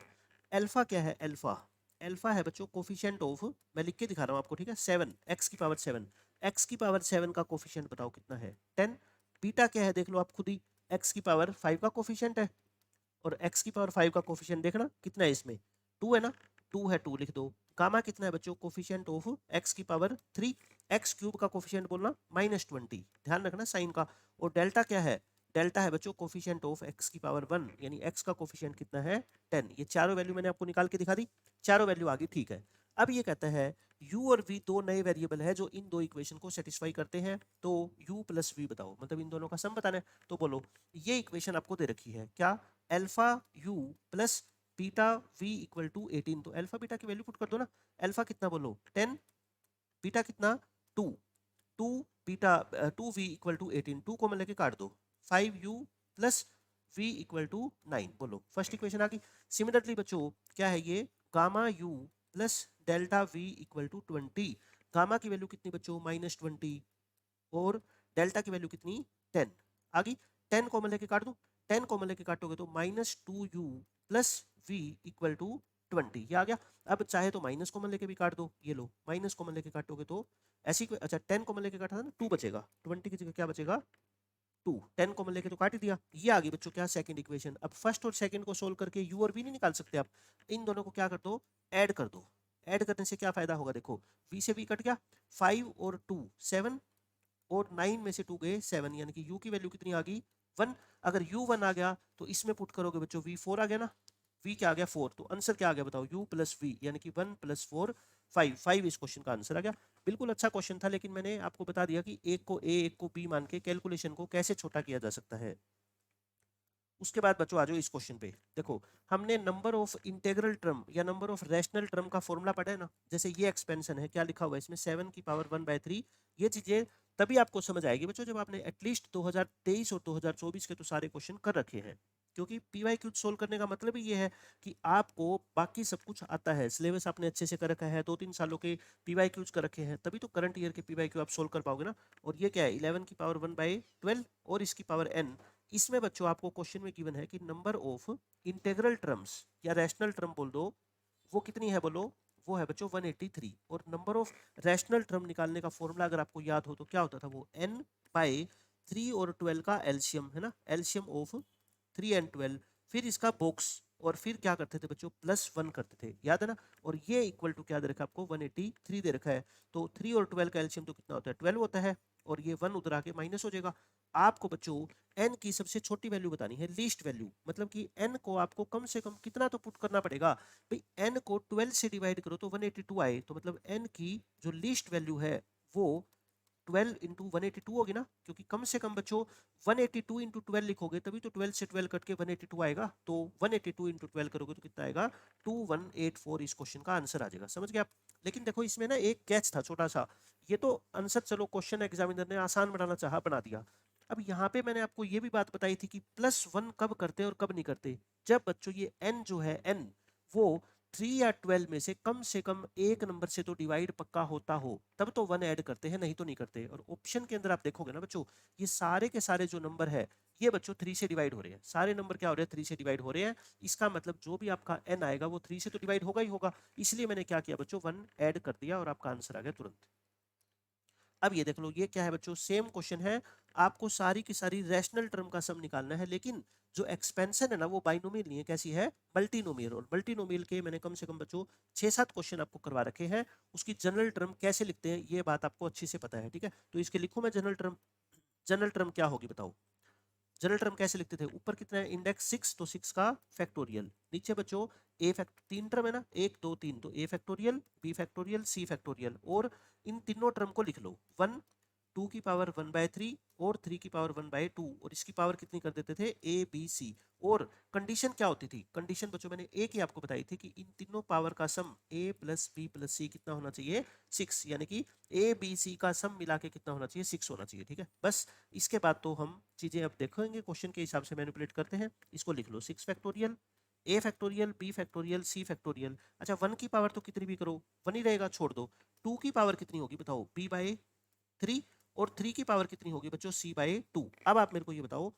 Speaker 1: अल्फा क्या है, अल्फा अल्फा है बच्चों कोफिशिएंट ऑफ, मैं लिख के दिखा रहा हूँ आपको, ठीक है, 7 x की पावर 7, x की पावर 7 का कोफिशिएंट बताओ कितना है 10। बीटा क्या है देख लो आप खुद ही, x की पावर 5 का कोफिशिएंट है, और x की पावर 5 का कोफिशिएंट देखना कितना है इसमें, 2 है ना, 2 है, 2 लिख दो। गामा कितना है बच्चों, कोफिशिएंट ऑफ x की पावर 3, x क्यूब का कोफिशिएंट बोलना -20, ध्यान रखना साइन का। और डेल्टा क्या है, डेल्टा है बच्चों कोफिशिएंट ऑफ x की पावर 1, यानी x का कोफिशिएंट कितना है 10। ये चारों वैल्यू मैंने आपको निकाल के दिखा दी, चारों वैल्यू आ गई, ठीक है। अब ये कहता है u और v दो नए वेरिएबल है जो इन दो इक्वेशन को सेटिस्फाई करते हैं, तो u प्लस v बताओ, मतलब इन दोनों का सम बताना है। तो बोलो ये इक्वेशन आपको दे रखी है क्या, alpha u plus beta v equal to 18, तो अल्फा बीटा की वैल्यू पुट कर दो ना। अल्फा कितना बोलो 10, बीटा कितना 2, 2 बीटा 2v इक्वल टू 18, 2 को मैं लेके काट दो, 5u plus v equal to 9, बोलो फर्स्ट इक्वेशन आ गई। सिमिलरली बच्चों क्या है ये, gamma u plus delta v equal to 20, gamma की वैल्यू कितनी बच्चों -20 और डेल्टा की वैल्यू कितनी 10 आ गई। 10 को मैं लेके काट दूं, 10 को मैं लेके काटोगे तो -2u plus v equal to 20, ये आ गया। अब चाहे तो माइनस कॉमन लेके भी काट दो, ये लो माइनस कॉमन लेके काटोगे तो ऐसी अच्छा 10 कॉमन लेके काटा था ना, 2 बचेगा, 20 की जगह क्या बचेगा 2, 10 कॉमन लेके तो काट ही दिया। ये आ गई बच्चों क्या, सेकंड इक्वेशन। अब फर्स्ट और सेकंड को सोल्व करके u और v नहीं निकाल सकते आप, इन दोनों को क्या कर दो, ऐड कर दो। ऐड करने से क्या फायदा होगा, देखो v से v कट गया, 5 और 2 7, और 9 में से 2 गए 7, यानी कि u की वैल्यू कितनी आ गई 1। अगर u 1 आ गया तो इसमें पुट करोगे बच्चों v 4 आ गया ना, v क्या आ गया 4, तो आंसर क्या आ गया बताओ u प्लस v, यानी कि 1 प्लस 4 5, 5 इस क्वेश्चन का आंसर आ गया। बिल्कुल अच्छा क्वेश्चन था, लेकिन मैंने आपको बता दिया कि एक को a एक को b मान के कैलकुलेशन को कैसे छोटा किया जा सकता है। उसके बाद बच्चों आ जाओ इस क्वेश्चन पे, देखो हमने नंबर ऑफ इंटीग्रल टर्म या नंबर ऑफ रैशनल टर्म का फॉर्मूला पढ़ा है ना, जैसे ये एक्सपेंशन है, क्या लिखा हुआ है इसमें 7 की पावर 1/3, ये चीजें तभी आपको समझ आएगी बच्चों जब आपने एटलीस्ट 2023 और 2024 के तो सारे क्वेश्चन कर रखे हैं, क्योंकि पीवाईक्यू सोल्व करने का मतलब ही ये है कि आपको बाकी सब कुछ आता है, सिलेबस आपने अच्छे से कर रखा है, 2-3 सालों के पीवाईक्यूज कर रखे हैं, तभी तो करंट ईयर के पीवाईक्यू आप सोल्व कर पाओगे ना। और ये क्या है 11 की पावर 1/12 और इसकी पावर n, इसमें बच्चों आपको क्वेश्चन में गिवन है कि नंबर ऑफ इंटीग्रल टर्म्स या रैशनल टर्म बोल दो, वो कितनी है बोलो, वो है बच्चों 183। और नंबर ऑफ रैशनल टर्म निकालने का फॉर्मूला अगर आपको याद हो तो क्या होता था, वो n बाय 3 और 12 का एलसीएम है ना, एलसीएम ऑफ 3 एंड 12, फिर इसका बॉक्स, और फिर क्या करते थे बच्चों +1 करते थे, याद है ना। और ये इक्वल टू क्या दे रखा है आपको 183 दे रखा है, तो 3 और 12 का एलसीएम तो कितना होता है 12 होता है, और ये 1 उधर आके माइनस हो जाएगा। आपको बच्चों n की सबसे छोटी वैल्यू बतानी है, लीस्ट वैल्यू, मतलब कि n को आपको कम से कम कितना तो पुट करना पड़ेगा भाई, n को 12 से डिवाइड करो तो 182 आए, तो मतलब n की जो लीस्ट वैल्यू है वो 12 इंटू 182 होगी ना, क्योंकि कम से कम बच्चों 182 इंटू 12 लिखोगे तभी तो 12 से 12 कट के 182 आएगा, तो 182 इंटू 12 करोगे तो कितना आएगा 2184, इस क्वेश्चन का आंसर आ जाएगा, समझ गए आप। लेकिन देखो इसमें ना एक कैच था छोटा सा, ये तो आंसर चलो क्वेश्चन एग्जामिनर ने आसान बनाना चाहा बना दिया। अब यहाँ पे मैंने आपको ये भी बात बताई थी कि +1 कब करते और कब नहीं करते, जब बच्चों ये n जो है n वो 3 या 12 में से कम एक नंबर से तो डिवाइड पक्का होता हो, तब तो 1 ऐड करते हैं, नहीं तो नहीं करते। और ऑप्शन के अंदर आप देखोगे ना बच्चों, ये सारे के सारे जो नंबर है ये बच्चों 3 से डिवाइड हो रहे हैं, सारे नंबर क्या हो रहे हैं 3 से डिवाइड हो रहे हैं, इसका मतलब जो भी आपका n आएगा वो 3 से तो डिवाइड होगा ही होगा, इसलिए मैंने क्या किया बच्चों 1 ऐड कर दिया और आपका आंसर आ गया तुरंत। अब ये देख लो ये क्या है बच्चों, सेम क्वेश्चन है, आपको सारी की सारी रैशनल टर्म का सम निकालना है, लेकिन जो एक्सपेंशन है ना वो बाइनोमियल नहीं है, कैसी है मल्टीनोमियल। और मल्टीनोमियल के मैंने कम से कम बच्चों 6-7 क्वेश्चन आपको करवा रखे हैं, उसकी जनरल टर्म कैसे लिखते हैं ये बात आपको अच्छे से पता है, ठीक है। तो इसके लिखूं मैं जनरल टर्म, जनरल टर्म क्या होगी बताओ, जनरल टर्म कैसे लिखते थे, ऊपर कितना है इंडेक्स 6, तो 6 का फैक्टोरियल, नीचे बच्चों ए फैक्ट 3 टर्म है ना 1 2 3, तो ए फैक्टोरियल बी फैक्टोरियल सी फैक्टोरियल, और इन तीनों टर्म को लिख लो 1 2 की पावर 1/3 और 3 की पावर 1/2 और इसकी पावर कितनी कर देते थे ए बी सी। और कंडीशन क्या होती थी? कंडीशन बच्चों मैंने एक ही आपको बताई थी कि इन तीनों पावर का सम a प्लस बी प्लस सी कितना होना चाहिए 6, यानी कि ए बी सी का सम मिला के कितना होना चाहिए 6 होना चाहिए। ठीक है, बस इसके बाद तो हम चीजें अब देखेंगे, क्वेश्चन के हिसाब से मैनिपुलेट करते हैं। इसको लिख लो 6 फैक्टोरियल ए फैक्टोरियल बी फैक्टोरियल सी फैक्टोरियल। अच्छा 1 की पावर तो कितनी भी करो 1 ही रहेगा, छोड़ दो। 2 की पावर कितनी होगी बताओ b/3 और 3 की पावर कितनी होगी बच्चों c/2। अब आप मेरे को ये बताओ,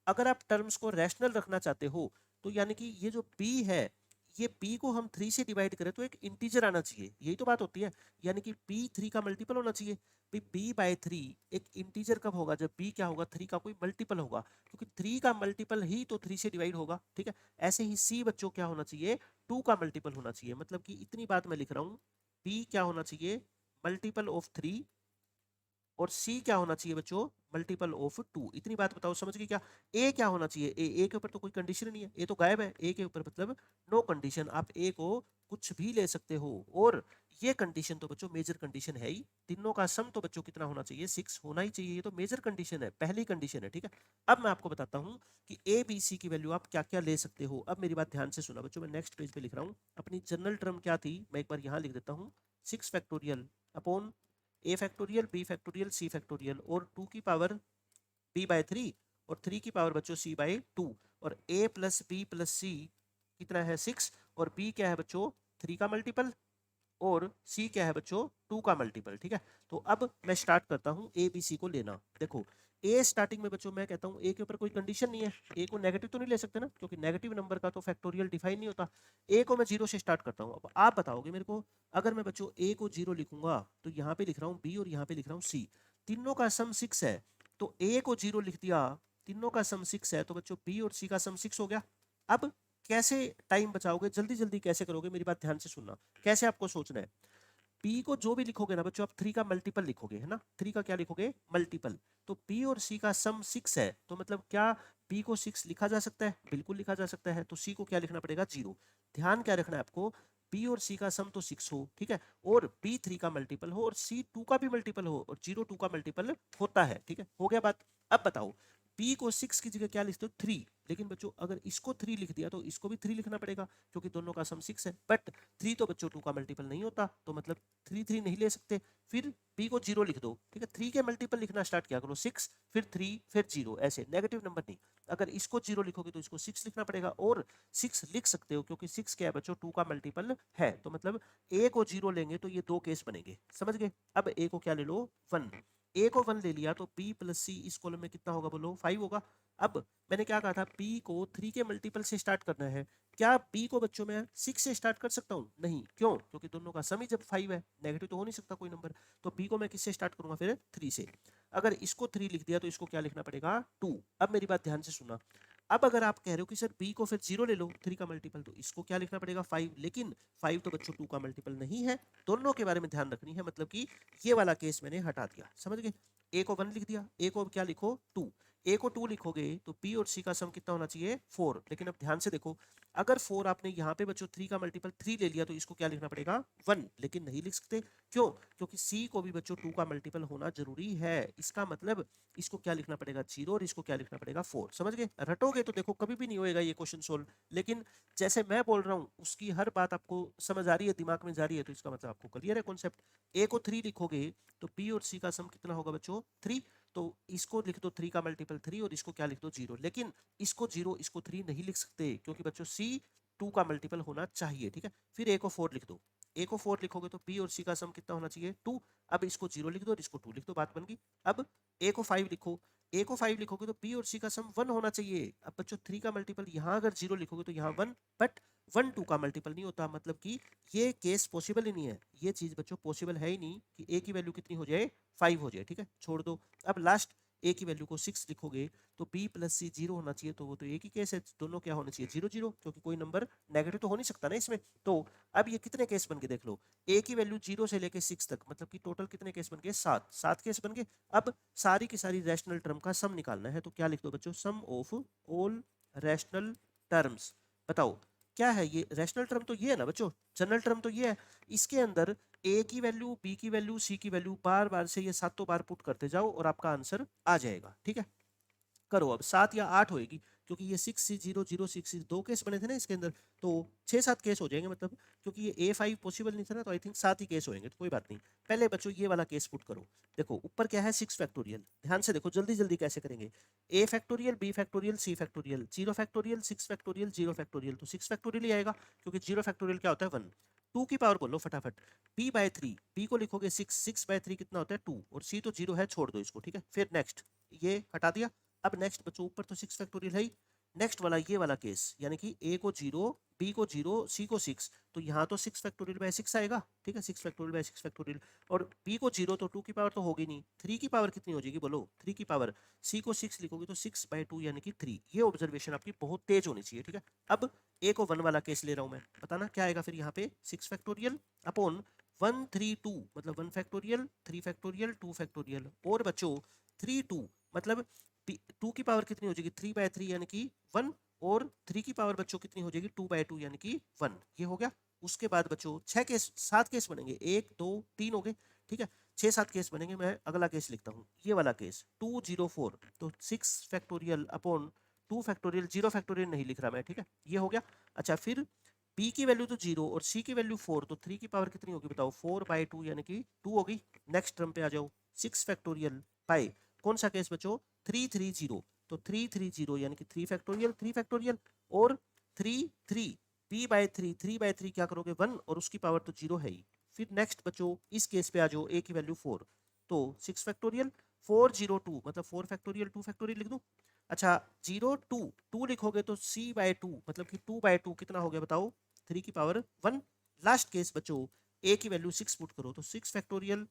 Speaker 1: अगर आप टर्म्स को रैशनल रखना चाहते हो तो यानी कि ये जो b है, ये b को हम 3 से डिवाइड करें तो एक इंटीजर आना चाहिए, यही तो बात होती है। यानी कि b 3 का मल्टीपल होना चाहिए। b/3 एक इंटीजर कब होगा? जब b क्या होगा 3 का कोई मल्टीपल होगा, क्योंकि 3 का मल्टीपल ही तो 3 से डिवाइड होगा। ठीक है, ऐसे ही c बच्चों क्या होना चाहिए 2 का मल्टीपल होना चाहिए। मतलब कि इतनी बात मैं लिख रहा हूँ, b क्या होना चाहिए मल्टीपल ऑफ 3 और c क्या होना चाहिए बच्चों मल्टीपल ऑफ 2। इतनी बात बताओ, समझ गए क्या? a क्या होना चाहिए a के ऊपर तो कोई कंडीशन नहीं है, a तो गायब है, a के ऊपर मतलब नो कंडीशन, आप a को कुछ भी ले सकते हो। और ये कंडीशन तो बच्चों मेजर कंडीशन है ही, तीनों का सम तो बच्चों कितना होना चाहिए 6 होना ही चाहिए, ये तो मेजर कंडीशन है, पहली कंडीशन है। ठीक है, अब मैं आपको बताता हूँ कि a b c की वैल्यू आप क्या क्या ले सकते हो। अब मेरी बात ध्यान से सुना बच्चों, मैं नेक्स्ट पेज पे लिख रहा हूँ, अपनी जनरल टर्म क्या थी मैं एक बार यहाँ लिख देता हूँ, 6 फैक्टोरियल अपॉन ए फैक्टोरियल बी फैक्टोरियल सी फैक्टोरियल और 2 की पावर b/3 और 3 की पावर बच्चों c/2 और a प्लस बी प्लस सी कितना है 6 और b क्या है बच्चों 3 का मल्टीपल और c क्या है बच्चों 2 का मल्टीपल। ठीक है, तो अब मैं स्टार्ट करता हूँ ए बी सी को लेना। देखो a स्टार्टिंग में बच्चों मैं कहता हूँ a के ऊपर कोई कंडीशन नहीं है, a को नेगेटिव तो नहीं ले सकते ना, क्योंकि नेगेटिव नंबर का तो फैक्टोरियल डिफाइन नहीं होता। a को मैं 0 से स्टार्ट करता हूँ। अब आप बताओगे मेरे को, अगर मैं बच्चों a को 0 लिखूंगा तो यहाँ पे लिख रहा हूँ b और यहाँ पे लिख रहा हूँ c, तीनों का सम 6 है, तो a को 0 लिख दिया, तीनों का सम 6 है, तो बच्चों b और c का सम 6 हो गया। अब कैसे टाइम बचाओगे, जल्दी जल्दी कैसे करोगे, मेरी बात ध्यान से सुनना, कैसे आपको सोचना है। p को जो भी लिखोगे ना बच्चों, आप 3 का मल्टीपल लिखोगे, है ना, 3 का क्या लिखोगे मल्टीपल, तो p और c का सम 6 है, तो मतलब क्या p को 6 लिखा जा सकता है? बिल्कुल लिखा जा सकता है। तो c को क्या लिखना पड़ेगा 0। ध्यान क्या रखना है आपको, p और c का सम तो 6 हो, ठीक है, और p 3 का मल्टीपल हो और c 2 का भी मल्टीपल हो और 0 2 का मल्टीपल होता है। ठीक है, हो गया बात। अब बताओ p को 6 की जगह क्या लिखते हो 3, लेकिन बच्चों अगर इसको 3 लिख दिया तो इसको भी 3 लिखना पड़ेगा, क्योंकि दोनों का सम 6 है। बट 3 तो बच्चों 2 का मल्टीपल नहीं होता, तो मतलब 3 3 नहीं ले सकते, फिर p को 0 लिख दो। ठीक है, 3 के मल्टीपल लिखना स्टार्ट किया करो, 6 फिर 3 फिर 0, ऐसे नेगेटिव नंबर नहीं। अगर इसको 0 लिखोगे तो इसको 6 लिखना पड़ेगा, और 6 लिख सकते हो क्योंकि 6 क्या है बच्चों 2 का मल्टीपल है, तो मतलब a को 0 लेंगे तो ये दो केस बनेंगे, समझ गए। अब a को क्या ले लो 1, a को 1 ले लिया तो p प्लस c इस कॉलम में कितना होगा बोलो 5 होगा। अब मैंने क्या कहा था p को 3 के मल्टीपल से स्टार्ट करना है, क्या p को बच्चों मैं 6 से स्टार्ट कर सकता हूँ? नहीं, क्यों? क्योंकि दोनों का सम ही जब 5 है, नेगेटिव तो हो नहीं सकता कोई नंबर, तो p को मैं किससे स्टार्ट करूंगा फिर 3 से। अगर इसको 3 लिख दिया तो इसको क्या लिखना पड़ेगा 2। अब मेरी बात ध्यान से सुना, अब अगर आप कह रहे हो कि सर p को फिर 0 ले लो 3 का मल्टीपल, तो इसको क्या लिखना पड़ेगा 5, लेकिन 5 तो बच्चों 2 का मल्टीपल नहीं है, दोनों के बारे में ध्यान रखनी है, मतलब कि ये वाला केस मैंने हटा दिया, समझ गए। a को 1 लिख दिया, a को अब क्या लिखो 2, a को 2 लिखोगे तो p और c का सम कितना होना चाहिए 4, लेकिन अब ध्यान से देखो, अगर 4 आपने यहाँ पे बच्चों 3 का मल्टीपल 3 ले लिया तो इसको क्या लिखना पड़ेगा 1, लेकिन नहीं लिख सकते, क्यों? क्योंकि c को भी बच्चों 2 का मल्टीपल होना जरूरी है, इसका मतलब इसको क्या लिखना पड़ेगा 0 और इसको क्या लिखना पड़ेगा 4, समझ गए। रटोगे तो देखो कभी भी नहीं होएगा ये क्वेश्चन सोल्व, लेकिन जैसे मैं बोल रहा हूँ उसकी हर बात आपको समझ आ रही है, दिमाग में जा रही है, तो इसका मतलब आपको क्लियर है कॉन्सेप्ट। a को 3 लिखोगे तो p और c का सम कितना होगा बच्चों 3, तो इसको लिख दो 3 का मल्टीपल 3 और इसको क्या लिख दो 0, लेकिन इसको 0 इसको 3 नहीं लिख सकते, क्योंकि बच्चों c 2 का मल्टीपल होना चाहिए। ठीक है, फिर a को 4 लिख दो, a को 4 लिखोगे तो p और c का सम कितना होना चाहिए 2, अब इसको 0 लिख दो और इसको 2 लिख दो, बात बन गई। अब a को 5 लिखो, a को 5 लिखोगे तो p और c का सम 1 होना चाहिए। अब बच्चों 3 का मल्टीपल यहाँ अगर 0 लिखोगे तो यहाँ 1, बट 1 2 का मल्टीपल नहीं होता, मतलब कि ये केस पॉसिबल ही नहीं है, ये चीज बच्चों पॉसिबल है ही नहीं कि a की वैल्यू कितनी हो जाए 5 हो जाए। ठीक है, छोड़ दो। अब लास्ट a की वैल्यू को 6 लिखोगे तो b प्लस c 0 होना चाहिए, तो वो तो एक ही केस है, दोनों क्या होने चाहिए 0 0, क्योंकि कोई नंबर नेगेटिव तो हो नहीं सकता ना इसमें। तो अब ये कितने केस बन गए देख लो, a की वैल्यू 0 से लेके 6 तक, मतलब कि टोटल कितने केस बन गए 7 केस बन गए। अब सारी की सारी रैशनल टर्म का सम निकालना है, तो क्या लिख दो बच्चों सम ऑफ ऑल रैशनल टर्म्स। बताओ क्या है ये रैशनल टर्म, तो ये है ना बच्चों, जनरल टर्म तो ये है, इसके अंदर ए की वैल्यू, बी की वैल्यू, सी की वैल्यू बार बार से ये सातों बार पुट करते जाओ और आपका आंसर आ जाएगा। ठीक है, करो अब 7 या 8 होएगी, क्योंकि ये 6 0 0 6 दो केस बने थे ना इसके अंदर, तो 6 7 केस हो जाएंगे, मतलब क्योंकि ये A5 पॉसिबल नहीं था ना, तो आई थिंक 7 ही केस होंगे, तो कोई बात नहीं। पहले बच्चों ये वाला केस पुट करो। देखो ऊपर क्या है 6 फैक्टोरियल, ध्यान से देखो जल्दी जल्दी कैसे करेंगे। A factorial, B factorial, C factorial, 0 factorial, 6 factorial, 0 factorial, तो 6 फैक्टोरियल ही आएगा, क्योंकि 0 फैक्टोरियल क्या होता है 1। 2 की पावर बोलो फटाफट, p/3, p को लिखोगे 6, 6/3 कितना होता है 2, और c तो 0 है, छोड़ दो इसको। ठीक है, फिर नेक्स्ट ये हटा दिया। अब नेक्स्ट बच्चों ऊपर तो 6 फैक्टोरियल है ही, नेक्स्ट वाला ये वाला केस, यानी कि a को 0, b को 0, c को 6, तो यहाँ तो 6 फैक्टोरियल बाय 6 आएगा। ठीक है, 6 फैक्टोरियल बाय 6 फैक्टोरियल, और b को 0 तो 2 की पावर तो होगी नहीं, 3 की पावर कितनी हो जाएगी बोलो, 3 की पावर, c को 6 लिखोगे तो 6/2 यानी कि 3। ये ऑब्जर्वेशन आपकी बहुत तेज होनी चाहिए। ठीक है, अब a को 1 वाला केस ले रहा हूं मैं, बताना क्या आएगा फिर यहाँ पे, 6 फैक्टोरियल अपॉन 1 3 2, मतलब 1 फैक्टोरियल, 3 फैक्टोरियल, 2 फैक्टोरियल, और बच्चों 3 2, मतलब 2 की पावर कितनी हो जाएगी 3/3 यानी कि 1, और 3 की पावर बच्चों कितनी हो जाएगी 2/2 यानी कि 1। ये हो गया। उसके बाद बच्चों 6 केस 7 केस बनेंगे, 1 2 3 हो गए। ठीक है, 6 7 केस बनेंगे। मैं अगला केस लिखता हूँ, ये वाला केस 2 0 4, तो 6 फैक्टोरियल अपॉन 2 फैक्टोरियल, 0 फैक्टोरियल नहीं लिख रहा मैं। ठीक है, ये हो गया। अच्छा फिर p की वैल्यू तो 0 और c की वैल्यू 4, तो 3 की पावर कितनी होगी बताओ, 4/2 यानी कि 2 होगी। नेक्स्ट टर्म पे आ जाओ, 6 फैक्टोरियल बाय कौन सा केस बच्चों 3 3 0, तो 3 3 0 यानी कि 3 फैक्टोरियल, 3 फैक्टोरियल, और 3 3, p/3, 3/3 क्या करोगे 1, और उसकी पावर तो 0 है ही। फिर नेक्स्ट बच्चों इस केस पे आ जाओ, a की वैल्यू 4, तो 6 फैक्टोरियल, 4 0 2, मतलब 4 फैक्टोरियल 2 फैक्टोरियल लिख दूं। अच्छा 0 2 2 लिखोगे तो c/2, मतलब कि 2/2 कितना हो गया बताओ, 3 की पावर 1। लास्ट केस बच्चों a की वैल्यू 6 पुट करो, तो 6 फैक्टोरियल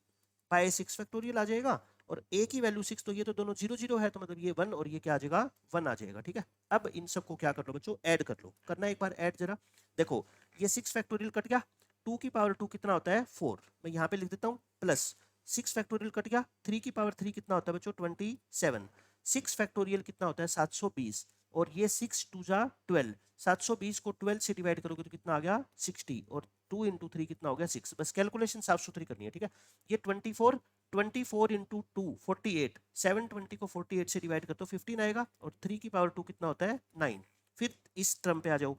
Speaker 1: बाय 6 फैक्टोरियल आ जाएगा, और a की वैल्यू 6, तो ये तो दोनों 0 0 है, तो मतलब ये 1 और ये क्या आ जाएगा 1 आ जाएगा। ठीक है, अब इन सबको क्या कर लो बच्चों, ऐड कर लो। करना एक बार ऐड जरा, देखो ये 6 फैक्टोरियल कट गया, 2 की पावर 2 कितना होता है 4, मैं यहाँ पे लिख देता हूँ, प्लस 6 फैक्टोरियल कट गया, 3 की पावर 3 कितना होता है बच्चों 27, 6 फैक्टोरियल कितना होता है 720, और ये 6 2 जा 12, 720 को 12 से डिवाइड करोगे तो कितना आ गया 60, और 2 इंटू 3 कितना हो गया 6। बस कैलकुलेशन साफ सुथरी करनी है। ठीक है, ये 24, 24 इंटू 2 48, 720 को 48 से डिवाइड कर तो 15 आएगा, और 3 की पावर 2 कितना होता है 9। फिर इस टर्म पे आ जाओ,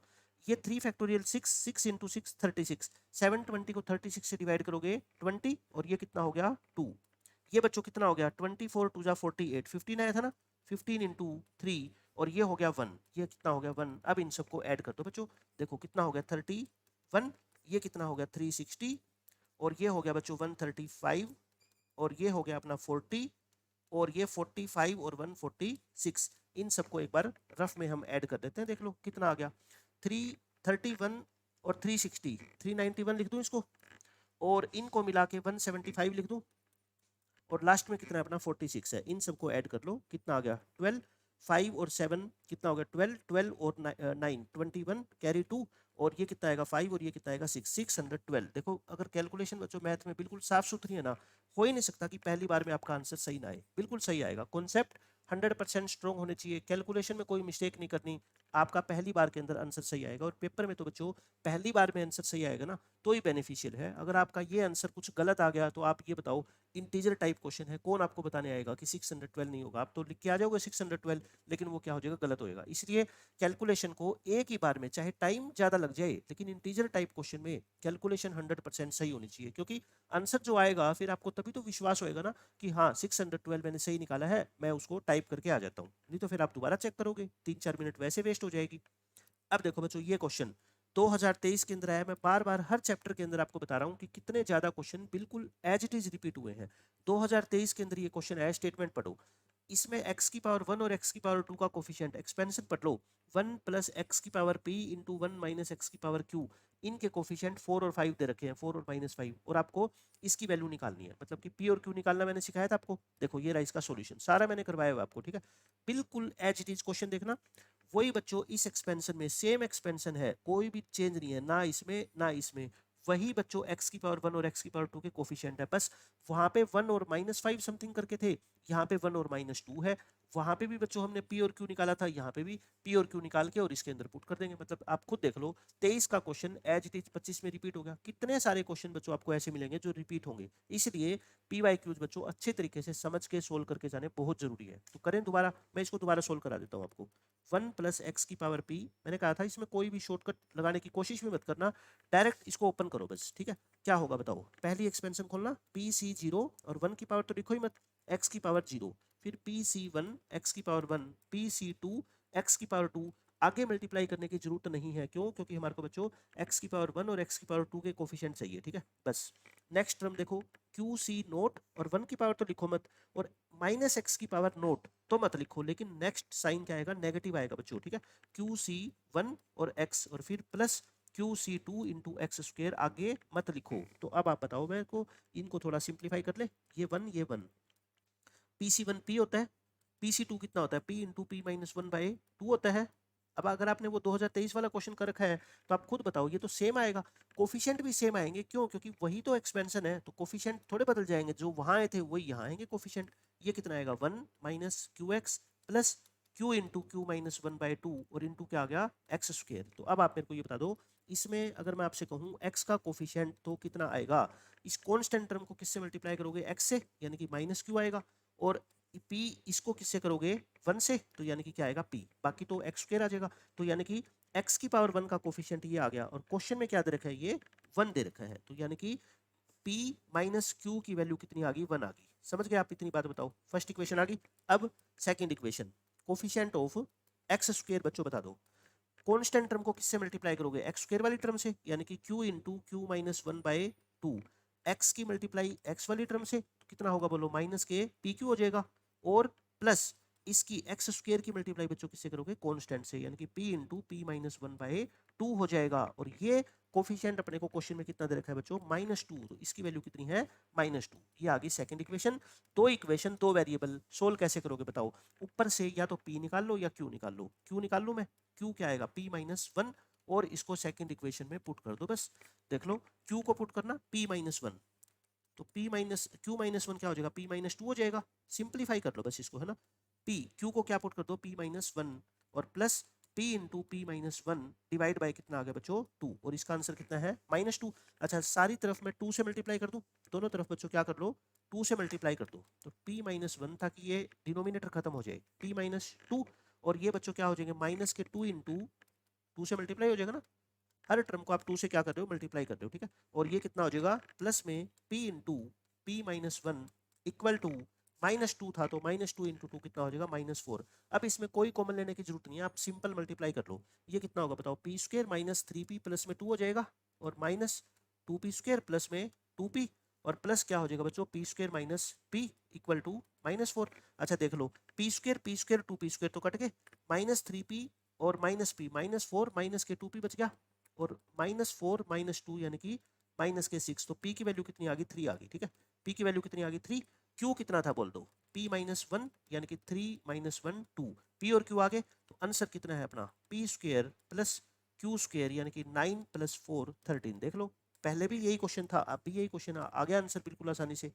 Speaker 1: ये 3 फैक्टोरियल 6, 6 इंटू 6 36, 720 को 36 से डिवाइड करोगे 20, और ये कितना हो गया 2। ये बच्चों कितना हो गया 24 2 जा 48, 15 आया था ना, 15 इंटू 3, और ये हो गया 1, ये कितना हो गया 1। अब इन सबको ऐड कर दो बच्चों, देखो कितना हो गया 31, ये कितना हो गया 360, और ये हो गया बच्चों 135, और ये हो गया अपना 40, और ये 45 और 146। इन सबको एक बार रफ में हम ऐड कर देते हैं, देख लो कितना आ गया 331 और 360, 391 लिख दूं इसको, और इनको मिला के 175 लिख दूं, और लास्ट में कितना है अपना 46 है। इन सबको ऐड कर लो, कितना आ गया 12, 5 और 7 कितना हो गया 12, 12 और 9 21, कैरी 2, और ये कितना आएगा 5, और ये कितना आएगा 6, 612। देखो अगर कैलकुलेशन बच्चों मैथ में बिल्कुल साफ सुथरी है ना, हो ही नहीं सकता कि पहली बार में आपका आंसर सही ना आए, बिल्कुल सही आएगा। कॉन्सेप्ट 100% स्ट्रॉन्ग होने चाहिए, कैलकुलेशन में कोई मिस्टेक नहीं करनी, आपका पहली बार के अंदर आंसर सही आएगा। और पेपर में तो बच्चों पहली बार में आंसर सही आएगा ना तो ही बेनिफिशियल है। अगर आपका ये आंसर कुछ गलत आ गया तो आप ये बताओ, इंटीजर टाइप क्वेश्चन है, कौन आपको बताने आएगा कि 612 नहीं होगा, आप तो लिख के आ जाओगे 612, लेकिन वो क्या हो जाएगा गलत होएगा। इसलिए कैलकुलेशन को एक ही बार में, चाहे टाइम ज्यादा लग जाए, लेकिन इंटीजर टाइप क्वेश्चन में कैलकुलेशन 100% सही होनी चाहिए, क्योंकि आंसर जो आएगा फिर आपको तभी तो विश्वास होएगा ना कि हाँ 612 मैंने सही निकाला है, मैं उसको टाइप करके आ जाता हूँ। नहीं तो फिर आप दोबारा चेक करोगे, 3 4 मिनट वैसे वेस्ट हो जाएगी। अब देखो बच्चों ये क्वेश्चन 2023 के अंदर आया, मैं बार बार हर चैप्टर के अंदर आपको बता रहा हूँ कि कितने ज्यादा क्वेश्चन बिल्कुल एज इट इज रिपीट हुए हैं। 2023 के अंदर ये क्वेश्चन आया, स्टेटमेंट पढ़ो, इसमें x की पावर 1 और x की पावर 2 का कोफिशिएंट, एक्सपेंशन पढ़ लो, 1 प्लस एक्स की power p into 1 minus x की पावर q, इनके कोफिशिएंट 4 और 5 दे रखे हैं, 4 और -5, और आपको इसकी वैल्यू निकालनी है, मतलब कि p और q निकालना मैंने सिखाया था आपको। देखो ये रहा इसका सॉल्यूशन, सारा मैंने करवाया हुआ आपको। ठीक है, बिल्कुल एज इट इज क्वेश्चन देखना, वही बच्चों इस एक्सपेंशन में सेम एक्सपेंशन है, कोई भी चेंज नहीं है ना इसमें ना इसमें, वही बच्चों x की पावर 1 और x की पावर 2 के कोफिशिएंट है। बस वहां पे 1 और -5 समथिंग करके थे, यहाँ पे 1 और -2 है। वहां पे भी बच्चों हमने p और q निकाला था, यहाँ पे भी p और q निकाल के और इसके अंदर पुट कर देंगे। मतलब आप खुद देख लो, 23 का क्वेश्चन एज इट इज 25 में रिपीट हो गया। कितने सारे क्वेश्चन बच्चों आपको ऐसे मिलेंगे जो रिपीट होंगे, इसलिए PYQs बच्चों अच्छे तरीके से समझ के सोल्व करके जाने बहुत जरूरी है। तो करें दोबारा, मैं इसको दोबारा सोल्व करा देता हूँ आपको। 1 + x की पावर p, मैंने कहा था इसमें कोई भी शॉर्टकट लगाने की कोशिश भी मत करना, डायरेक्ट इसको ओपन करो बस, ठीक है। क्या होगा बताओ, पहली एक्सपेंशन खोलना, PC0 और 1 की पावर तो लिखो ही मत, x की पावर 0, फिर PC1 x की पावर 1, PC2 x की पावर 2। आगे मल्टीप्लाई करने की जरूरत नहीं है, क्यों? क्योंकि हमारे को बच्चों x की पावर 1 और x की पावर 2 के कोफिशिएंट चाहिए, ठीक है। बस नेक्स्ट टर्म देखो, QC0 और 1 की पावर तो लिखो मत, और -x की पावर नोट तो मत लिखो, लेकिन नेक्स्ट साइन क्या आएगा, नेगेटिव आएगा बच्चों, ठीक है। QC1 और x और फिर plus QC2 into x square, आगे मत लिखो। तो अब आप बताओ मेरे को, इनको थोड़ा सिंप्लीफाई कर ले, ये 1 ये 1, PC1 p होता है, PC2 कितना होता है, p इंटू p माइनस 1/2 होता है। अब अगर आपने वो 2023 वाला क्वेश्चन कर रखा है तो आप खुद बताओ, ये तो सेम आएगा, कोफिशिएंट भी सेम आएंगे, क्यों? क्योंकि वही तो एक्सपेंशन है, तो कोफिशिएंट थोड़े बदल जाएंगे, जो वहां आए थे वही यहाँ आएंगे कोफिशिएंट। ये कितना आएगा, 1 minus QX plus Q into Q minus 1/2 और इंटू क्या आ गया, एक्स स्क्वेयर। तो अब आप मेरे को ये बता दो, इसमें अगर मैं आपसे कहूँ x का कोफिशिएंट तो कितना आएगा, इस कॉन्स्टेंट टर्म को किससे मल्टीप्लाई करोगे, x से, यानी कि -q आएगा, और p इसको किससे करोगे, 1 से, तो यानी कि क्या आएगा p, बाकी तो x स्क्वायर आ जाएगा। तो यानी कि x की पावर 1 का कोफिशिएंट ये आ गया, और क्वेश्चन में क्या दे रखा है, ये 1 दे रखा है, तो यानी कि p माइनस q की वैल्यू कितनी आ गई, 1 आ गई। समझ गए आप इतनी बात, बताओ। फर्स्ट इक्वेशन आ गई। अब second equation, coefficient of x square बच्चों बता दो, कॉन्स्टेंट टर्म को किससे मल्टीप्लाई करोगे, एक्स स्क्वायर वाली टर्म से, यानी कि q into Q minus 1/2, x की मल्टीप्लाई एक्स वाली टर्म से, तो कितना होगा बोलो, माइनस के PQ हो जाएगा, और प्लस इसकी एक्स स्क्वायर की मल्टीप्लाई बच्चों किससे करोगे, कांस्टेंट से, यानी कि p इंटू p माइनस 1/2 हो जाएगा। और ये कोफिशिएंट अपने को क्वेश्चन में कितना दे रखा है बच्चों, -2, तो इसकी वैल्यू कितनी है, -2। ये आ गई सेकंड इक्वेशन। दो इक्वेशन दो वेरिएबल, सोल्व कैसे करोगे बताओ। ऊपर से या तो p निकाल लो या q निकाल लो, q निकाल लो मैं, q क्या आएगा, p माइनस 1, और इसको सेकंड इक्वेशन में पुट कर दो। बस देख लो, q को पुट करना p माइनस 1, तो p माइनस q माइनस 1 क्या हो जाएगा, p माइनस 2 हो जाएगा। सिंप्लीफाई कर लो बस इसको, है ना। p q को क्या पुट कर दो, p माइनस 1, और plus p into p minus 1 divide by कितना आ गया बच्चों, 2, और इसका आंसर कितना है, -2। अच्छा, सारी तरफ मैं 2 से मल्टीप्लाई कर दूं, दोनों तरफ बच्चों क्या कर लो, 2 से मल्टीप्लाई कर दो, तो p माइनस 1 था कि ये डिनोमिनेटर खत्म हो जाए, p माइनस 2, और ये बच्चों क्या हो जाएंगे, माइनस के 2 इंटू 2 से मल्टीप्लाई हो जाएगा ना, हर टर्म को आप 2 से क्या कर रहे हो, मल्टीप्लाई कर रहे हो, ठीक है। और ये कितना हो जाएगा, प्लस में p into p minus 1 equal to -2 था, तो -2 इंटू 2 कितना हो जाएगा, -4। अब इसमें कोई कॉमन लेने की जरूरत नहीं है, आप सिंपल मल्टीप्लाई कर लो। ये कितना होगा बताओ, p square minus 3p plus में 2 हो जाएगा, और माइनस 2p स्क्वायर प्लस में 2p, और प्लस क्या हो जाएगा बच्चों, p square minus p equal to -4। अच्छा देख लो, p स्क्वायर 2p स्क्वायर तो कट गए, -3p और -p, -4 माइनस के 2p बच गया, और -4 -2 यानी कि माइनस के 6, तो p की वैल्यू कितनी आ गई, 3 आ गई, ठीक है। p की वैल्यू कितनी आ गई, 3। q कितना था बोल दो, p माइनस 1 यानी कि 3 माइनस 1 2, p और q आ गए, तो आंसर कितना है अपना, p square plus q square यानी कि 9 + 4 13। देख लो, पहले भी यही क्वेश्चन था, अब भी यही क्वेश्चन आ गया आंसर बिल्कुल आसानी से।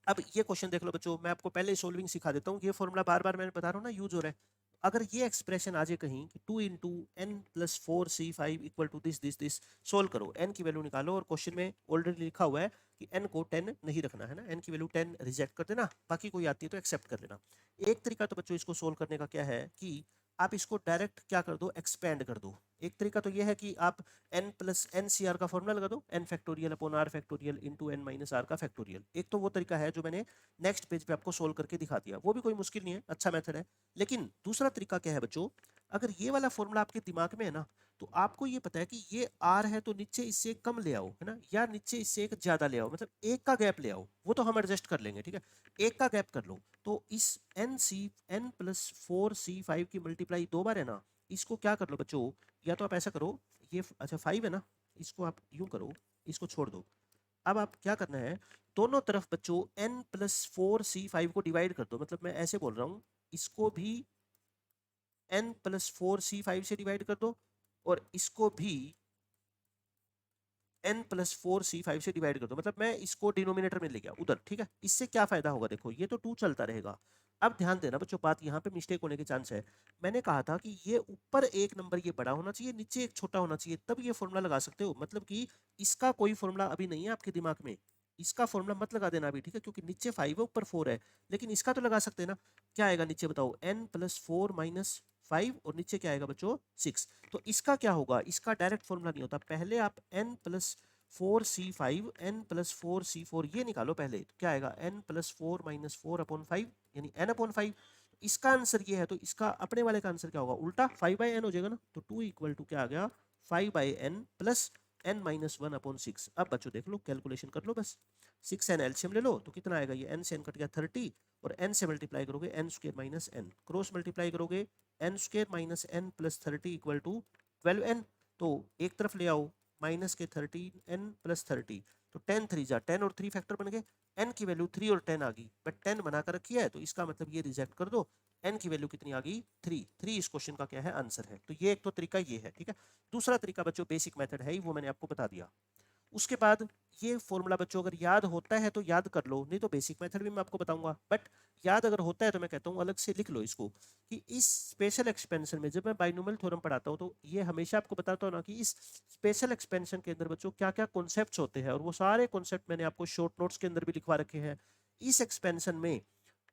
Speaker 1: अब ये क्वेश्चन देख लो बच्चों, मैं आपको पहले सोल्विंग सिखा देता हूँ, ये फॉर्मूला बार बार मैंने बता रहा हूँ ना, यूज हो रहा है। अगर ये एक्सप्रेशन आ जाए कहीं कि 2 into n plus 4c5 equal to this, solve करो, n की वैल्यू निकालो, और क्वेश्चन में ऑलरेडी लिखा हुआ है कि n को 10 नहीं रखना है ना, n की वैल्यू 10 रिजेक्ट कर देना, बाकी कोई आती है तो एक्सेप्ट कर लेना। एक तरीका तो बच्चों इसको सोल्व करने का क्या है कि आप इसको डायरेक्ट क्या कर दो, एक्सपेंड कर दो। एक तरीका तो यह है कि आप n plus n C r का फॉर्मूला लगा दो, n factorial upon r factorial into n minus r का फैक्टोरियल। एक तो वो तरीका है जो मैंने नेक्स्ट पेज पे आपको सोल्व करके दिखा दिया, वो भी कोई मुश्किल नहीं है, अच्छा मेथड है। लेकिन दूसरा तरीका क्या है बच्चों, अगर ये वाला फॉर्मूला आपके दिमाग में है ना, तो आपको ये पता है कि ये r है, तो नीचे इससे एक कम ले आओ, है ना, या नीचे इससे एक ज्यादा ले आओ, मतलब एक का गैप ले आओ, वो तो हम एडजस्ट कर लेंगे, ठीक है। एक का गैप कर लो, तो इस n प्लस 4c5 की मल्टीप्लाई 2 बार है ना, इसको क्या कर लो बच्चों, या तो आप ऐसा करो, ये अच्छा 5 है ना, इसको आप यूं करो, इसको छोड़ दो। अब आप क्या करना है, दोनों तरफ बच्चों n प्लस 4c5 को डिवाइड कर दो, मतलब मैं ऐसे बोल रहा हूं, इसको भी n प्लस 4c5 से डिवाइड कर दो, और इसको भी n प्लस 4c5 से डिवाइड कर दो, मतलब मैं इसको डिनोमिनेटर में ले गया उधर, ठीक है। इससे क्या फायदा होगा, देखो ये तो 2 चलता रहेगा। अब ध्यान देना बच्चों, बात यहाँ पे मिस्टेक होने के चांस है। मैंने कहा था कि ये ऊपर एक नंबर ये बड़ा होना चाहिए, नीचे एक छोटा होना चाहिए, तब ये फॉर्मूला लगा सकते हो। मतलब कि इसका कोई फॉर्मूला अभी नहीं है आपके दिमाग में, इसका फॉर्मूला मत लगा देना अभी, ठीक है, क्योंकि नीचे 5 है ऊपर 4 है। लेकिन इसका तो लगा सकते हैं ना। क्या आएगा नीचे बताओ, n प्लस 4 माइनस 5, और नीचे क्या आएगा बच्चों 6। तो इसका क्या होगा, इसका डायरेक्ट फॉर्मूला नहीं होता, पहले आप n plus 4c5 n plus 4c4 ये निकालो पहले। तो क्या आएगा n प्लस 4 माइनस 4 अपॉन 5 यानी n अपॉन 5। इसका आंसर ये है, तो इसका अपने वाले का आंसर क्या होगा, उल्टा 5/n हो जाएगा ना। तो 2 इक्वल टू क्या आ गया 5/n plus n minus 1 upon 6। अब बच्चों देख लो, कैलकुलेशन कर लो बस। 6n एलसीएम ले लो तो कितना आएगा, ये n से n कट गया 30, और n से मल्टीप्लाई करोगे n square minus n, cross multiply करोगे n square minus n plus 30 equal to 12n। तो एक तरफ ले आओ माइनस के 13n प्लस 30, तो 10 3 जा 10 और 3 फैक्टर बन गए, n की वैल्यू 3 और 10 आ गई, बट 10 बना कर रखी है, तो इसका मतलब ये रिजेक्ट कर दो। n की वैल्यू कितनी आ गई 3 इस क्वेश्चन का क्या है आंसर है। तो ये एक तो तरीका ये है, ठीक है। दूसरा तरीका बच्चों बेसिक मेथड है, वो मैंने आपको बता दिया। उसके बाद ये फॉर्मूला बच्चों अगर याद होता है तो याद कर लो, नहीं तो बेसिक मेथड भी मैं आपको बताऊंगा, बट याद अगर होता है तो मैं कहता हूँ अलग से लिख लो इसको। कि इस स्पेशल एक्सपेंशन में जब मैं बाइनोमियल थ्योरम पढ़ाता हूँ तो ये हमेशा आपको बताता हूँ ना कि इस स्पेशल एक्सपेंशन के अंदर बच्चों क्या क्या कॉन्सेप्ट्स होते हैं, और वो सारे कॉन्सेप्ट मैंने आपको शॉर्ट नोट्स के अंदर भी लिखवा रखे हैं। इस एक्सपेंशन में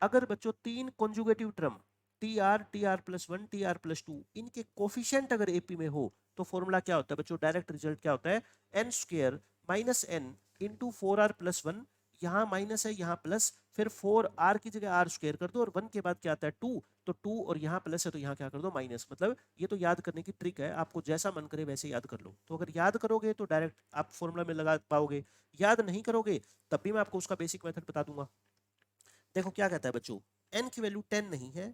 Speaker 1: अगर बच्चों 3 conjugative term T R plus 1 T R plus 2 इनके कोफिशिएंट अगर एपी में हो, तो फॉर्मूला क्या होता है बच्चों, डायरेक्ट रिजल्ट क्या होता है, n square minus n into 4r+1, यहाँ माइनस है यहाँ प्लस, फिर 4r की जगह r स्क्वायर कर दो, और 1 के बाद क्या आता है 2, तो 2 और यहाँ प्लस है तो यहाँ क्या कर दो माइनस। मतलब ये तो याद करने की ट्रिक है, आपको जैसा मन करे वैसे याद कर लो। तो अगर याद करोगे तो डायरेक्ट आप फॉर्मूला में लगा पाओगे, याद नहीं करोगे तब भी मैं आपको उसका बेसिक मेथड बता दूंगा। देखो क्या कहता है बच्चों, n की वैल्यू 10 नहीं है,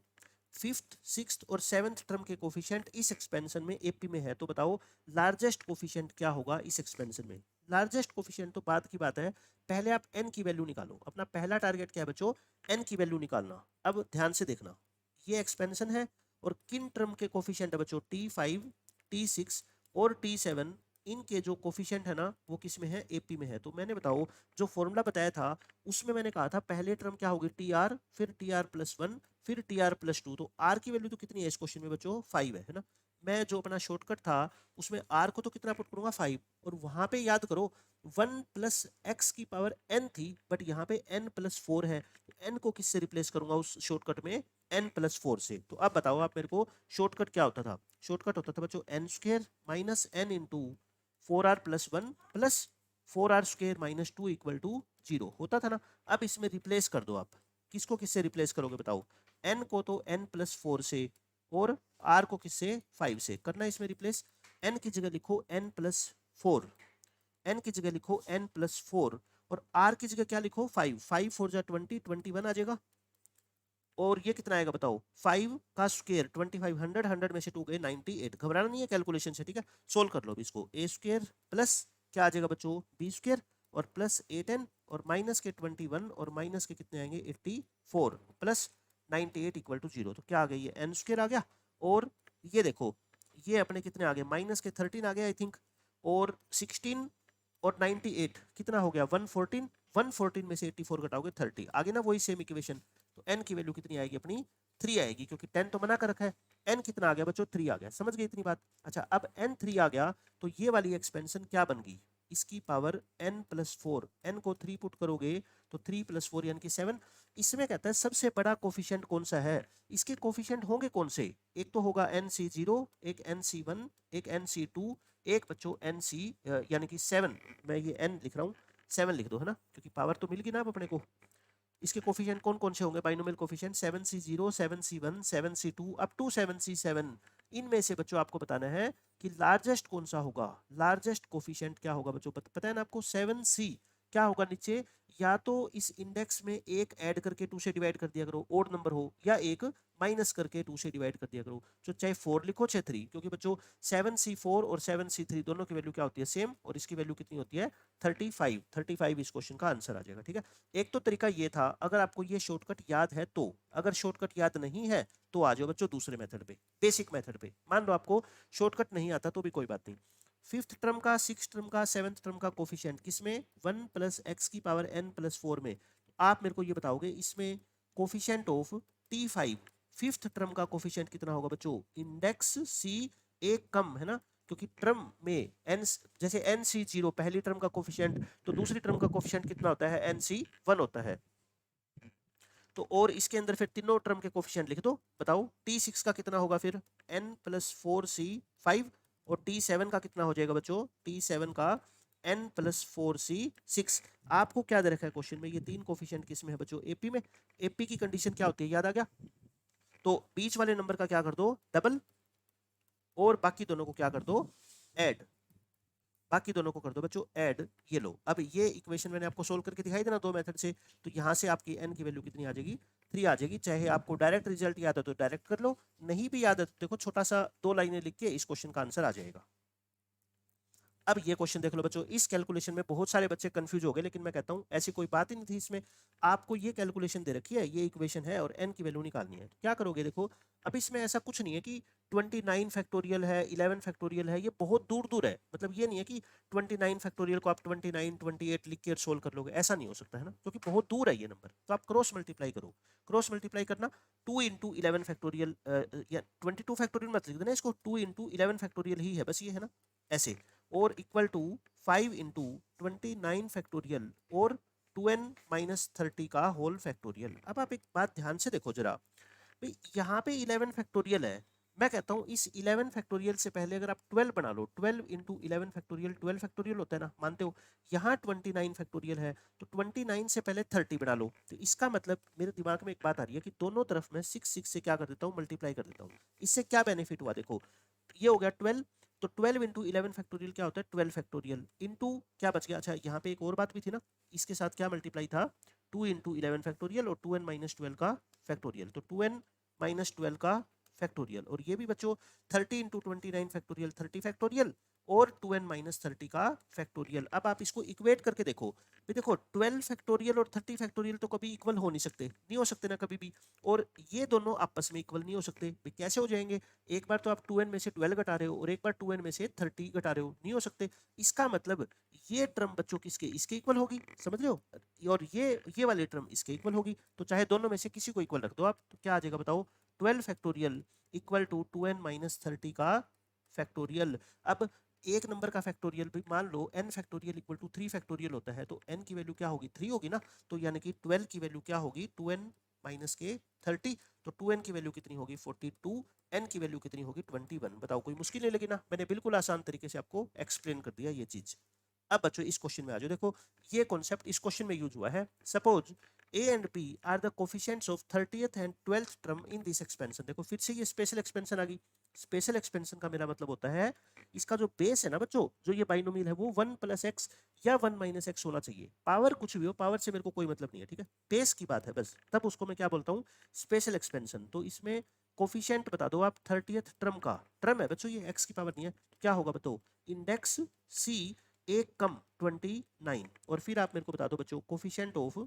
Speaker 1: फिफ्थ सिक्स्थ और सेवंथ टर्म के कोफिशिएंट इस एक्सपेंशन में एपी में है, तो बताओ लार्जेस्ट कोफिशिएंट क्या होगा इस एक्सपेंशन में। लार्जेस्ट कोफिशिएंट तो बात की बात है, पहले आप n की वैल्यू निकालो। अपना पहला टारगेट क्या है बच्चों, n की वैल्यू निकालना। अब ध्यान से देखना, ये एक्सपेंशन है और किन टर्म के कोफिशिएंट है बच्चों, t5 t6 और t7, इनके जो कोफिशिएंट है ना वो किस में है, एपी में है। तो मैंने बताओ जो फॉर्मूला बताया था उसमें मैंने कहा था पहले टर्म क्या होगी टी आर, फिर टी आर+1, फिर टी आर+2। तो आर की वैल्यू तो कितनी है इस क्वेश्चन में बच्चों 5 है ना। मैं जो अपना शॉर्टकट था उसमें आर को तो कितना पुट करूंगा 5, और वहां पे याद करो 1 प्लस एक्स की पावर n थी, बट यहाँ पे n+4 है, तो n को किससे रिप्लेस करूंगा उस शॉर्टकट में, n+4 से। तो अब बताओ आप मेरे को शॉर्टकट क्या होता था, शॉर्टकट होता था बच्चों n square minus n into 4r+1 plus 4r² minus 2 equal to 0 होता था ना। अब इसमें रिप्लेस कर दो आप, किसको किससे रिप्लेस करोगे बताओ, n को तो n+4 से, और r को किससे 5 से करना है इसमें रिप्लेस। n की जगह लिखो n+4, n की जगह लिखो n+4, और r की जगह क्या लिखो 5, 5 4 जा 20, 21 आ जाएगा। और ये कितना आएगा बताओ, 5 का स्क्वायर 25, 100 में से 2 गए 98। घबराना नहीं है कैलकुलेशन से, ठीक है, सोल्व कर लो अब इसको। a स्क्वायर प्लस क्या आ जाएगा बच्चों b स्क्वायर, और प्लस 8n, और माइनस के 21, और माइनस के कितने आएंगे 84, प्लस 98 इक्वल टू 0। तो क्या आ गया, ये n स्क्वायर आ गया, और ये देखो ये अपने कितने आ गए, माइनस के 13 आ गया आई थिंक, और 16 और 98 कितना हो गया 114, 114 में से 84 घटाओगे 30, आगे ना वही सेम इक्वेशन। तो n की वैल्यू कितनी आएगी अपनी 3 आएगी, क्योंकि 10 तो मना कर रखा है। n कितना आ गया बच्चों 3 आ गया, समझ गए इतनी बात। अच्छा अब n 3 आ गया तो ये वाली एक्सपेंशन क्या बन गई, इसकी पावर n+4, n को 3 पुट करोगे तो 3+4 यानी कि 7। इसमें कहता है सबसे बड़ा कोफिशिएंट कौन सा है, इसके कोफिशिएंट होंगे कौन से, एक तो होगा nc0, एक nc1, एक nc2, एक बच्चों nc यानी कि 7, मैं ये n लिख रहा हूँ 7 लिख दो है ना, क्योंकि पावर तो मिल गई ना अब अपने को। इसके कोफिशिएंट कौन कौन से होंगे binomial coefficient, 7c0 7c1 7c2 up to 7c7। इनमें से बच्चों आपको बताना है कि लार्जेस्ट कौन सा होगा, लार्जेस्ट कोफिशिएंट क्या होगा बच्चों, पता है ना आपको 7c क्या होगा नीचे, या तो इस इंडेक्स में एक ऐड करके 2 से डिवाइड कर दिया करो ओड नंबर हो, या एक माइनस करके 2 से डिवाइड कर दिया करो, जो चाहे 4 लिखो चाहे 3, क्योंकि बच्चों 7c4 और 7c3 दोनों की वैल्यू क्या होती है सेम, और इसकी वैल्यू कितनी होती है 35, 35 इस क्वेश्चन का आंसर आ जाएगा, ठीक है। एक तो तरीका ये था अगर आपको ये शॉर्टकट याद है तो, अगर शॉर्टकट याद नहीं है तो आ जाओ बच्चों दूसरे मेथड पे, बेसिक मेथड पे। मान लो आपको शॉर्टकट नहीं आता तो भी कोई बात नहीं, फिफ्थ टर्म का, सिक्स टर्म का, सेवंथ टर्म का कोफिशिएंट किसमें, 1 प्लस एक्स की पावर n प्लस 4 में। तो आप मेरे को ये बताओगे इसमें coefficient of T5 fifth term का कोफिशिएंट कितना होगा बच्चों, इंडेक्स C एक कम है ना, क्योंकि टर्म में n जैसे NC0 पहली टर्म का कोफिशिएंट, तो दूसरी टर्म का कोफिशिएंट कितना होता है, NC1 होता है। तो और इसके अंदर फिर तीनों टर्म के कोफिशिएंट लिख दो, बताओ T6 का कितना होगा फिर, n प्लस 4C5, और T7 का कितना हो जाएगा बच्चों, T7 का n प्लस 4C6। आपको क्या दे रखा है क्वेश्चन में, ये तीन कोफिशिएंट किसमें है बच्चों, एपी में। एपी की कंडीशन क्या होती है, याद आ गया। तो बीच वाले नंबर का क्या कर दो, डबल, और बाकी दोनों को क्या कर दो, ऐड। बाकी दोनों को कर दो बच्चों ऐड। ये लो, अब ये इक्वेशन मैंने आपको सोल्व करके दिखाई देना दो मेथड से, तो यहाँ से आपकी n की वैल्यू कितनी आ जाएगी, 3 आ जाएगी। चाहे आपको डायरेक्ट रिजल्ट याद है तो डायरेक्ट कर लो, नहीं भी याद है तो देखो छोटा सा 2 लाइनें लिख के इस क्वेश्चन का आंसर आ जाएगा। अब ये क्वेश्चन देख लो बच्चों, इस कैलकुलेशन में बहुत सारे बच्चे कंफ्यूज हो गए, लेकिन मैं कहता हूं ऐसी कोई बात ही नहीं थी इसमें। आपको ये कैलकुलेशन दे रखी है, ये इक्वेशन है और n की वैल्यू निकालनी है। क्या करोगे, देखो अब इसमें ऐसा कुछ नहीं है कि 29 फैक्टोरियल है, 11 फैक्टोरियल है, ये बहुत दूर दूर है। मतलब ये नहीं है कि 29 फैक्टोरियल को आप 29 28 लिख के सोल्व कर लोगे, ऐसा नहीं हो सकता है ना, क्योंकि बहुत दूर है ये नंबर। तो आप क्रॉस मल्टीप्लाई करो, क्रॉस मल्टीप्लाई करना 2 इंटू 11 फैक्टोरियल या 22 फैक्टोरियल मत लिख देना इसको, 2 इंटू 11 फैक्टोरियल ही है बस, ये है ना ऐसे, और इक्वल टू 5 इंटू 29 फैक्टोरियल और 2n माइनस 30 का होल फैक्टोरियल। अब आप एक बात ध्यान से देखो जरा, भाई यहाँ पे 11 फैक्टोरियल है, मैं कहता हूँ इस 11 फैक्टोरियल से पहले अगर आप 12 बना लो, 12 इंटू 11 फैक्टोरियल 12 फैक्टोरियल होता है ना, मानते हो। यहाँ 29 फैक्टोरियल है, तो 29 से पहले 30 बना लो। तो इसका मतलब मेरे दिमाग में एक बात आ रही है कि दोनों तरफ मैं 6 से क्या कर देता हूँ, मल्टीप्लाई कर देता हूँ। इससे क्या बेनिफिट हुआ, देखो ये हो गया 12, तो 12 इंटू 11 फैक्टोरियल क्या होता है, 12 फैक्टोरियल इंटू क्या बच गया। अच्छा यहाँ पे एक और बात भी थी ना, इसके साथ क्या मल्टीप्लाई था, 2 इंटू 11 फैक्टोरियल और 2n माइनस 12 का फैक्टोरियल, तो 2n माइनस 12 का फैक्टोरियल। और ये भी बच्चों 30 इंटू 29 फैक्टोरियल 30 फैक्टोरियल और 2n माइनस 30 का फैक्टोरियल। अब आप इसको इक्वेट करके देखो, भी देखो 12 फैक्टोरियल और 30 फैक्टोरियल तो कभी इक्वल हो नहीं सकते, नहीं हो सकते ना कभी भी, और ये दोनों आपस में इक्वल नहीं हो सकते। भी कैसे हो जाएंगे, एक बार तो आप 2n में से 12 घटा रहे हो और एक बार 2n में से 30 घटा रहे हो, नहीं हो सकते। इसका मतलब ये टर्म बच्चों किसके, इसके इक्वल होगी, समझ रहे हो, और ये वाली टर्म इसके इक्वल होगी। तो चाहे दोनों में से किसी को इक्वल रख दो आप, तो क्या आ जाएगा बताओ, 12 factorial equal to 2n minus 30 का फैक्टोरियल। अब एक नंबर का फैक्टोरियल भी मान लो n factorial equal to 3 factorial होता है, तो n की वैल्यू क्या होगी, 3 होगी ना। तो यानी कि 12 की वैल्यू क्या होगी, 2n माइनस के 30, तो 2n की वैल्यू कितनी होगी 42, n की वैल्यू कितनी होगी 21। बताओ कोई मुश्किल नहीं लगी ना, मैंने बिल्कुल आसान तरीके से आपको एक्सप्लेन कर दिया ये चीज। अब बच्चों इस क्वेश्चन में आ जाओ, देखो ये कॉन्सेप्ट इस क्वेश्चन में यूज हुआ है। Suppose a and b are the coefficients of 30th and 12th term in this expansion. देखो फिर से ये स्पेशल एक्सपेंशन आ गई। स्पेशल एक्सपेंशन का मेरा मतलब होता है इसका जो बेस है ना बच्चों, जो ये बाइनोमियल है वो 1 प्लस एक्स या 1 माइनस एक्स होना चाहिए। पावर कुछ भी हो, पावर से मेरे को कोई मतलब नहीं है, ठीक है, बेस की बात है बस, तब उसको मैं क्या बोलता हूँ, स्पेशल एक्सपेंशन। तो इसमें कोफिशिएंट बता दो आप 30th टर्म का, टर्म है बच्चों ये, एक्स की पावर नहीं है, क्या होगा बताओ, इंडेक्स सी एक कम 29, और फिर आप मेरे को बता दो बच्चों कोफिशिएंट ऑफ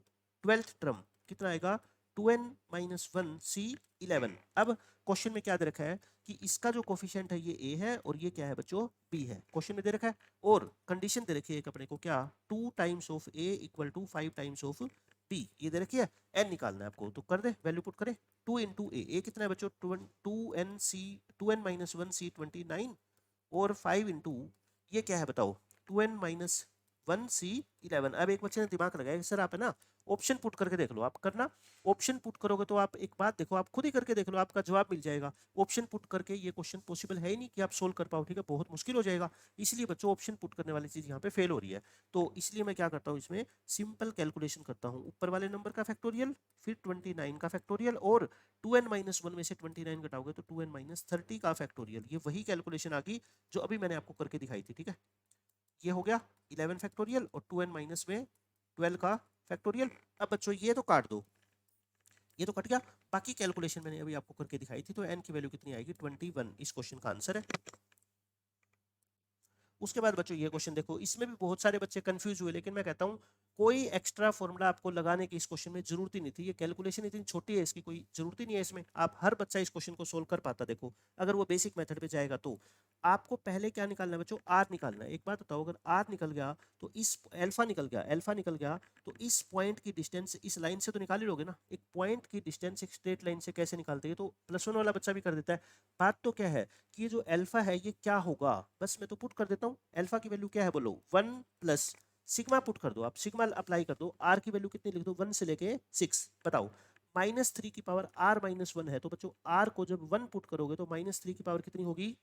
Speaker 1: 12th टर्म कितना आएगा, 2n माइनस 1 सी 11। अब क्वेश्चन में क्या दे रखा है कि इसका जो कोफिशिएंट है ये a है और ये क्या है बच्चों b है, क्वेश्चन में दे रखा है। और कंडीशन दे रखी है एक अपने को, क्या 2 times of a equal to 5 times of b, ये दे रखी है। n निकालना है आपको, तो कर दे, वैल्यू पुट करें, 2 इंटू a कितना है बच्चों 2n माइनस 1 सी 29, और 5 इंटू ये क्या है बताओ 2n माइनस 1 सी 11। अब एक बच्चे ने दिमाग लगाया सर आप है ना ऑप्शन पुट करके देख लो, आप करना, ऑप्शन पुट करोगे तो आप एक बात देखो, आप खुद ही करके देख लो, आपका जवाब मिल जाएगा। ऑप्शन पुट करके ये क्वेश्चन पॉसिबल है ही नहीं कि आप सोल्व कर पाओ, ठीक है, बहुत मुश्किल हो जाएगा। इसलिए बच्चों ऑप्शन पुट करने वाली चीज यहाँ पे फेल हो रही है। तो इसलिए मैं क्या करता हूँ, इसमें सिंपल कैलकुलेशन करता हूँ, ऊपर वाले नंबर का फैक्टोरियल फिर 29 का फैक्टोरियल, और 2n माइनस 1 में से 29 घटाओगे तो 2n माइनस 30 का फैक्टोरियल। ये वही कैलकुलेशन आ गई जो अभी मैंने आपको करके दिखाई थी, ठीक है। ये हो गया 11 फैक्टोरियल और 2n माइनस में 12 का फैक्टोरियल। अब बच्चों ये तो काट दो, ये तो कट गया, बाकी कैलकुलेशन मैंने अभी आपको करके दिखाई थी। तो n की वैल्यू कितनी आएगी 21, इस क्वेश्चन का आंसर है। उसके बाद बच्चों ये क्वेश्चन देखो, इसमें भी बहुत सारे बच्चे कंफ्यूज हुए, लेकिन मैं कहता हूँ कोई एक्स्ट्रा फॉर्मूला आपको लगाने की इस क्वेश्चन में जरूरत ही नहीं थी। ये कैलकुलेशन इतनी छोटी है, इसकी कोई जरूरत ही नहीं है इसमें, आप हर बच्चा इस क्वेश्चन को सोल्व कर पाता। देखो अगर वो बेसिक मेथड पे जाएगा तो आपको पहले क्या निकालना है बच्चों, आर निकालना है। एक बात बताओ, अगर आर निकल गया तो इस अल्फा निकल गया, अल्फा निकल गया तो इस पॉइंट की डिस्टेंस इस लाइन से तो निकाल ही लोगे ना। एक पॉइंट की डिस्टेंस एक स्ट्रेट लाइन से कैसे निकालते हैं, तो +1 वाला बच्चा भी कर देता है। बात तो क्या है कि ये जो अल्फा है ये क्या होगा, बस मैं तो पुट कर देता हूँ। अल्फा की वैल्यू क्या है बोलो, 1 प्लस सिग्मा पुट कर दो, आप सिग्मा अप्लाई कर दो। आर की वैल्यू कितनी लिख दो, 1 से लेके 6। बताओ -3 की पावर r -1 है, तो बच्चों r को जब 1 पुट करोगे तो -3 की पावर कितनी होगी,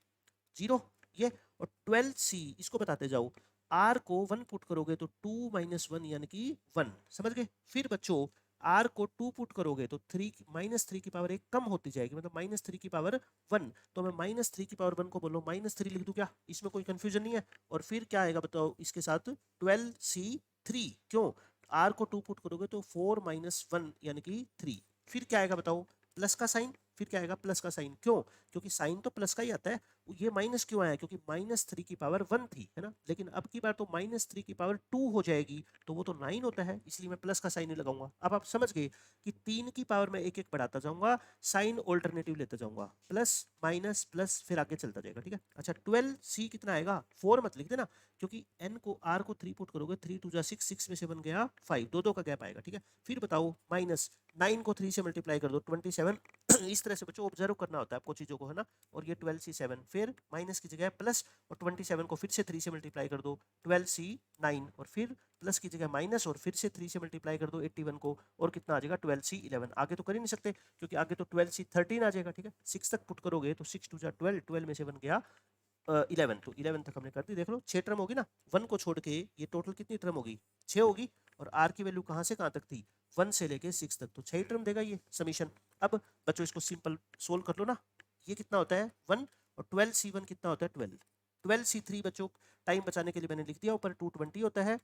Speaker 1: 0। ये और 12c इसको बताते जाओ, r को 1 पुट करोगे तो 2 - 1 यानी कि 1। समझ गए। फिर बच्चों r को 2 पुट करोगे तो 3 -3 की पावर 1 कम होती जाएगी, मतलब -3 की पावर 1। तो मैं -3 की पावर 1 को बोलो -3 लिख दूं क्या, इसमें कोई कंफ्यूजन नहीं है। और फिर क्या आएगा बताओ इसके साथ, 12c3। क्यों, r को 2 पुट करोगे तो 4 - 1 यानी कि 3। फिर क्या आएगा बताओ, प्लस का साइन। फिर क्या आएगा, प्लस का साइन। क्यों, क्योंकि साइन तो प्लस का ही आता है। ये माइनस क्यों आया, क्योंकि -3 की पावर 1 थी, है ना। लेकिन अब की बार तो -3 की पावर 2 हो जाएगी, तो वो तो 9 होता है, इसलिए मैं प्लस का साइन नहीं लगाऊंगा। अब आप समझ गए कि 3 की पावर में एक एक बढ़ाता जाऊंगा, साइन ऑल्टरनेटिव लेता जाऊंगा, प्लस माइनस प्लस फिर आगे चलता जाएगा। ठीक है। अच्छा 12c कितना आएगा, 4 मत लिख देना, क्योंकि n को r को 3 पुट करोगे, 3 2 जा 6, 6 में से बन गया 5, दो का गैप आएगा। ठीक है। फिर बताओ -9 को 3 से मल्टीप्लाई कर दो, 27। इस तरह से बच्चों ऑब्जर्व करना होता है आपको चीजों को, है ना। और ये 12c7, फिर माइनस की जगह प्लस, और 27 को फिर से 3 से मल्टीप्लाई कर दो, 12c9, और फिर प्लस की जगह माइनस, और फिर से 3 से मल्टीप्लाई कर दो 81 को, और कितना आ जाएगा 12c11। आगे तो कर ही नहीं सकते क्योंकि आगे तो 12c13 आ जाएगा। ठीक है। 6 तक पुट करोगे तो 6 2 जा 12, 12 में से बन गया 11, तो 11 तक हमने कर दी। देख लो 6 टर्म होगी ना, 1 को छोड़ के ये टोटल कितनी टर्म होगी, 6 होगी। और r की वैल्यू कहाँ से कहाँ तक थी, 1 से लेके 6 तक, तो 6 टर्म देगा ये समीशन। अब बच्चों इसको सिंपल सोल्व कर लो ना। ये कितना होता है 1, और 12c1 कितना होता है 12, 12c3 बच्चों टाइम बचाने के लिए मैंने लिख दिया ऊपर 220 होता है।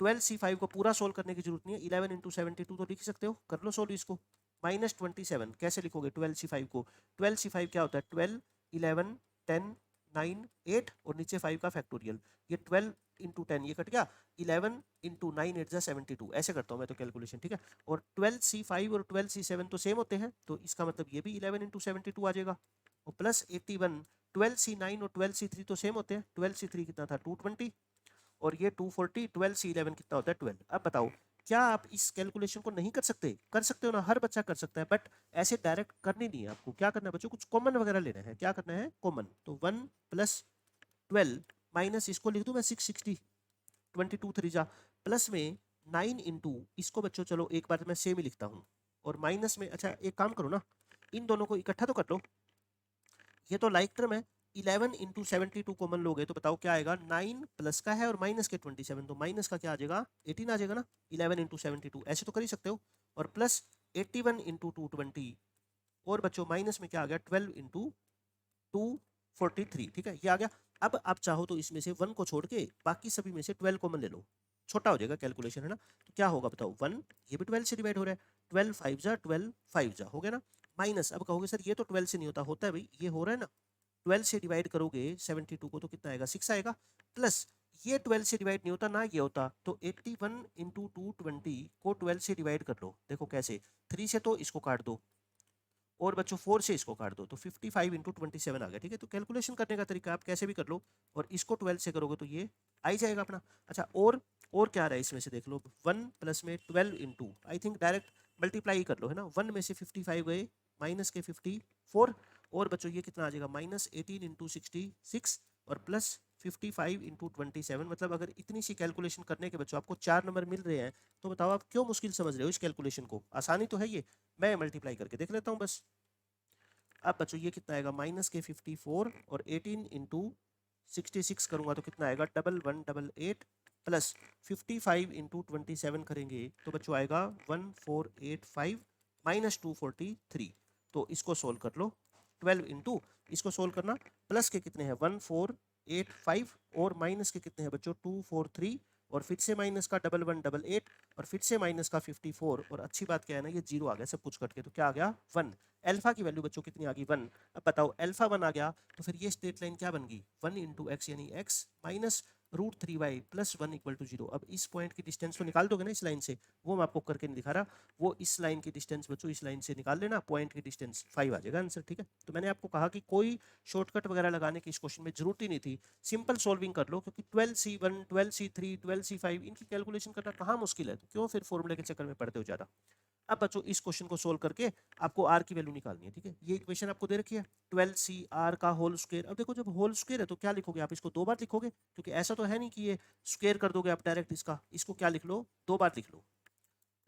Speaker 1: 12c5 को पूरा सोल्व करने की जरूरत नहीं है, 11 × 72 तो लिख सकते हो, कर लो सोल्व इसको। -27 कैसे लिखोगे 12c5 को, 12c5 क्या होता है 12 11 10 9 8, और नीचे 5 का फैक्टोरियल। ये 12 × 10 ये कट गया, 11 × 9 8 72, ऐसे करता हूँ मैं तो कैलकुलेशन। ठीक है। और 12c5 और 12c7 तो सेम होते हैं, तो इसका मतलब ये भी 11 × 72 आ जाएगा, और प्लस 81। 12c9 और 12c3 तो सेम होते हैं, 12c3 कितना था 220, और ये 240, 12c11 कितना होता है 12। अब बताओ क्या आप इस कैलकुलेशन को नहीं कर सकते, कर सकते हो ना, हर बच्चा कर सकता है, बट ऐसे डायरेक्ट करनी नहीं है आपको। क्या करना है बच्चों, कुछ कॉमन वगैरह लेना है। क्या करना है, कॉमन। तो 1 + 12 माइनस इसको लिख दूं मैं 660, 22 3 जा, प्लस में 9 इंटू इसको बच्चों, चलो एक बार मैं सेम ही लिखता हूँ, और माइनस में, अच्छा एक काम करो ना, इन दोनों को इकट्ठा तो कर लो, ये तो लाइक टर्म है। 11 × 72 कॉमन लोगे तो बताओ क्या आएगा, 9 प्लस का है और माइनस के 27, तो माइनस का क्या आ जाएगा 18 आ जाएगा ना, 11 × 72 ऐसे तो कर ही सकते हो, और प्लस 81 × 220, और बच्चों माइनस में क्या आ गया 12 × 243। ठीक है, ये आ गया। अब आप चाहो तो इसमें से 1 को छोड़ के बाकी सभी में से 12 कॉमन ले लो, छोटा हो जाएगा कैलकुलेशन, है ना। तो क्या होगा बताओ, 1 ये भी 12 से डिवाइड हो रहा है, 12 5 जा 12 5 जा, हो गया ना। माइनस, अब कहोगे सर ये तो 12 से नहीं होता, होता है भाई, ये हो रहा है ना। 12 से डिवाइड करोगे 72 को तो कितना आएगा 6 आएगा, प्लस ये 12 से डिवाइड नहीं होता ना, ये होता, तो 81 × 220 को 12 से डिवाइड कर लो। देखो कैसे, 3 से तो इसको काट दो, और बच्चों 4 से इसको काट दो, तो 55 × 27 आ गया। ठीक है। तो कैलकुलेशन करने का तरीका आप कैसे भी कर लो, और इसको 12 से करोगे तो ये आ ही जाएगा अपना। अच्छा और क्या आ रहा है इसमें से देख लो, 1 प्लस में 12 into, I think direct multiply कर लो, है ना। 1 में से 55 गए, माइनस के 54, और बच्चों ये कितना आ जाएगा -18 × 66, और प्लस 55 × 27। मतलब अगर इतनी सी कैलकुलेशन करने के बच्चों आपको 4 नंबर मिल रहे हैं, तो बताओ आप क्यों मुश्किल समझ रहे हो इस कैलकुलेशन को, आसानी तो है ये। मैं मल्टीप्लाई करके देख लेता हूँ बस। अब बच्चों ये कितना आएगा, माइनस के 54 और 18 × 66 करूंगा तो कितना आएगा 1188, प्लस 55 × 27 करेंगे तो बच्चों आएगा 1485 -243। तो इसको सोल्व कर लो, 12 इंटू इसको सोल्व करना, प्लस के कितने हैं 1485, और माइनस के कितने हैं बच्चों 243, और फिर से माइनस का 1188 और फिर से माइनस का 54 और अच्छी बात क्या है ना ये जीरो आ गया सब कुछ कट के, तो क्या आ गया 1। अल्फा की वैल्यू बच्चों कितनी आ गई 1। अब बताओ अल्फा 1 आ गया तो फिर ये स्ट्रेट लाइन क्या बन गई 1 इंटू एक्स यानी x minus √3y plus 1 equal to 0। अब इस पॉइंट की डिस्टेंस तो निकाल दोगे ना इस लाइन से, वो मैं आपको करके नहीं दिखा रहा, वो इस लाइन की डिस्टेंस बच्चों इस लाइन से निकाल लेना, पॉइंट की डिस्टेंस 5 आ जाएगा आंसर। ठीक है, तो मैंने आपको कहा कि कोई शॉर्टकट वगैरह लगाने की इस क्वेश्चन में जरूरत ही नहीं थी, सिंपल सॉल्विंग कर लो, क्योंकि 12C1 12C3 12C5 इनकी कैलकुलेशन करना कहाँ मुश्किल है, तो क्यों फिर फॉर्मूले के चक्कर में पड़ते हो ज़्यादा। अब बच्चों इस क्वेश्चन को सोल्व करके आपको आर की वैल्यू निकालनी है। ठीक है, ये इक्वेशन आपको दे रखी है 12CR का होल स्क्वायर। अब देखो जब होल स्क्वायर है तो क्या लिखोगे आप, इसको दो बार लिखोगे, क्योंकि ऐसा तो है नहीं कि ये स्क्वायर कर दोगे आप डायरेक्ट, इसको क्या लिख लो, दो बार लिख लो।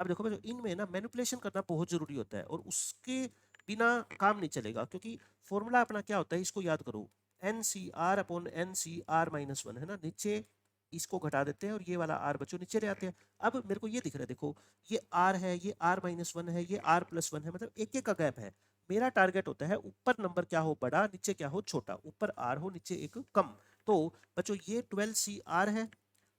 Speaker 1: अब देखो बच्चों इनमें ना मैनिपुलेशन करना बहुत जरूरी होता है और उसके बिना काम नहीं चलेगा, क्योंकि फॉर्मूला अपना क्या होता है इसको याद करो, NCR अपॉन NCR माइनस 1 है ना, नीचे इसको घटा देते हैं और ये वाला R बच्चों नीचे ले आते हैं। अब मेरे को ये दिख रहा है, देखो ये R है, ये R माइनस 1 है, ये R प्लस 1 है, मतलब एक एक का गैप है। मेरा टारगेट होता है ऊपर नंबर क्या हो बड़ा, नीचे क्या हो छोटा, ऊपर R हो नीचे एक कम। तो बच्चों ये 12CR है,